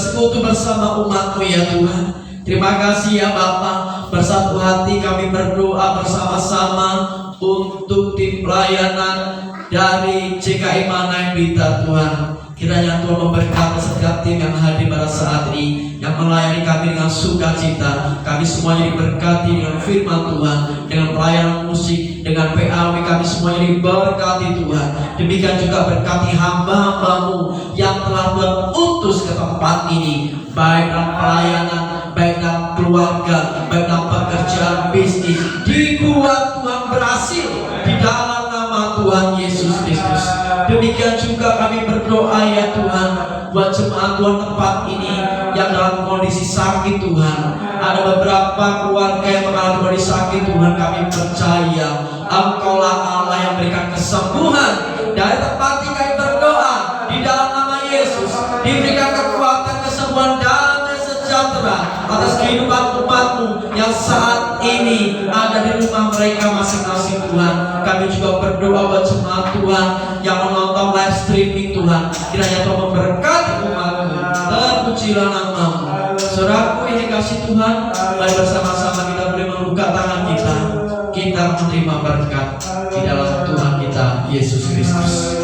bersekutu bersama umat-Mu ya Tuhan. Terima kasih ya Bapa, bersatu hati kami berdoa bersama-sama untuk tim pelayanan dari CKI Mana Blitar Tuhan. Kiranya Tuhan memberkati setiap tim yang hadir pada saat ini, yang melayani kami dengan sukacita. Kami semuanya diberkati dengan firman Tuhan, dengan pelayanan musik, dengan PAW, kami semuanya diberkati Tuhan. Demikian juga berkati hamba-hamba-Mu yang telah Tuhan utus ke tempat ini, baik dalam pelayanan, baik dalam keluarga, baik dalam pekerjaan bisnis. Dibuat Tuhan berhasil di dalam nama Tuhan Yesus Kristus. Demikian juga kami berdoa ya Tuhan, buat jemaat Tuhan tempat ini yang dalam kondisi sakit Tuhan. Ada beberapa keluarga yang mengalami kondisi sakit Tuhan. Kami percaya Engkaulah Allah yang berikan kesembuhan. Dari tempat ini kami berdoa di dalam nama Yesus, diberikan kekuatan, kesembuhan, damai sejahtera atas kehidupan umat-Mu yang saat ini ada di rumah mereka masing-masing Tuhan. Kami juga berdoa buat jemaat Tuhan yang menonton live streaming Tuhan. Kiranya Tuhan memberkati umat-Mu. Terpujilah nama-Mu. Saudaraku ini kasih Tuhan, mari bersama-sama kita boleh membuka tangan kita. Kita menerima berkat di dalam Tuhan kita Yesus Kristus.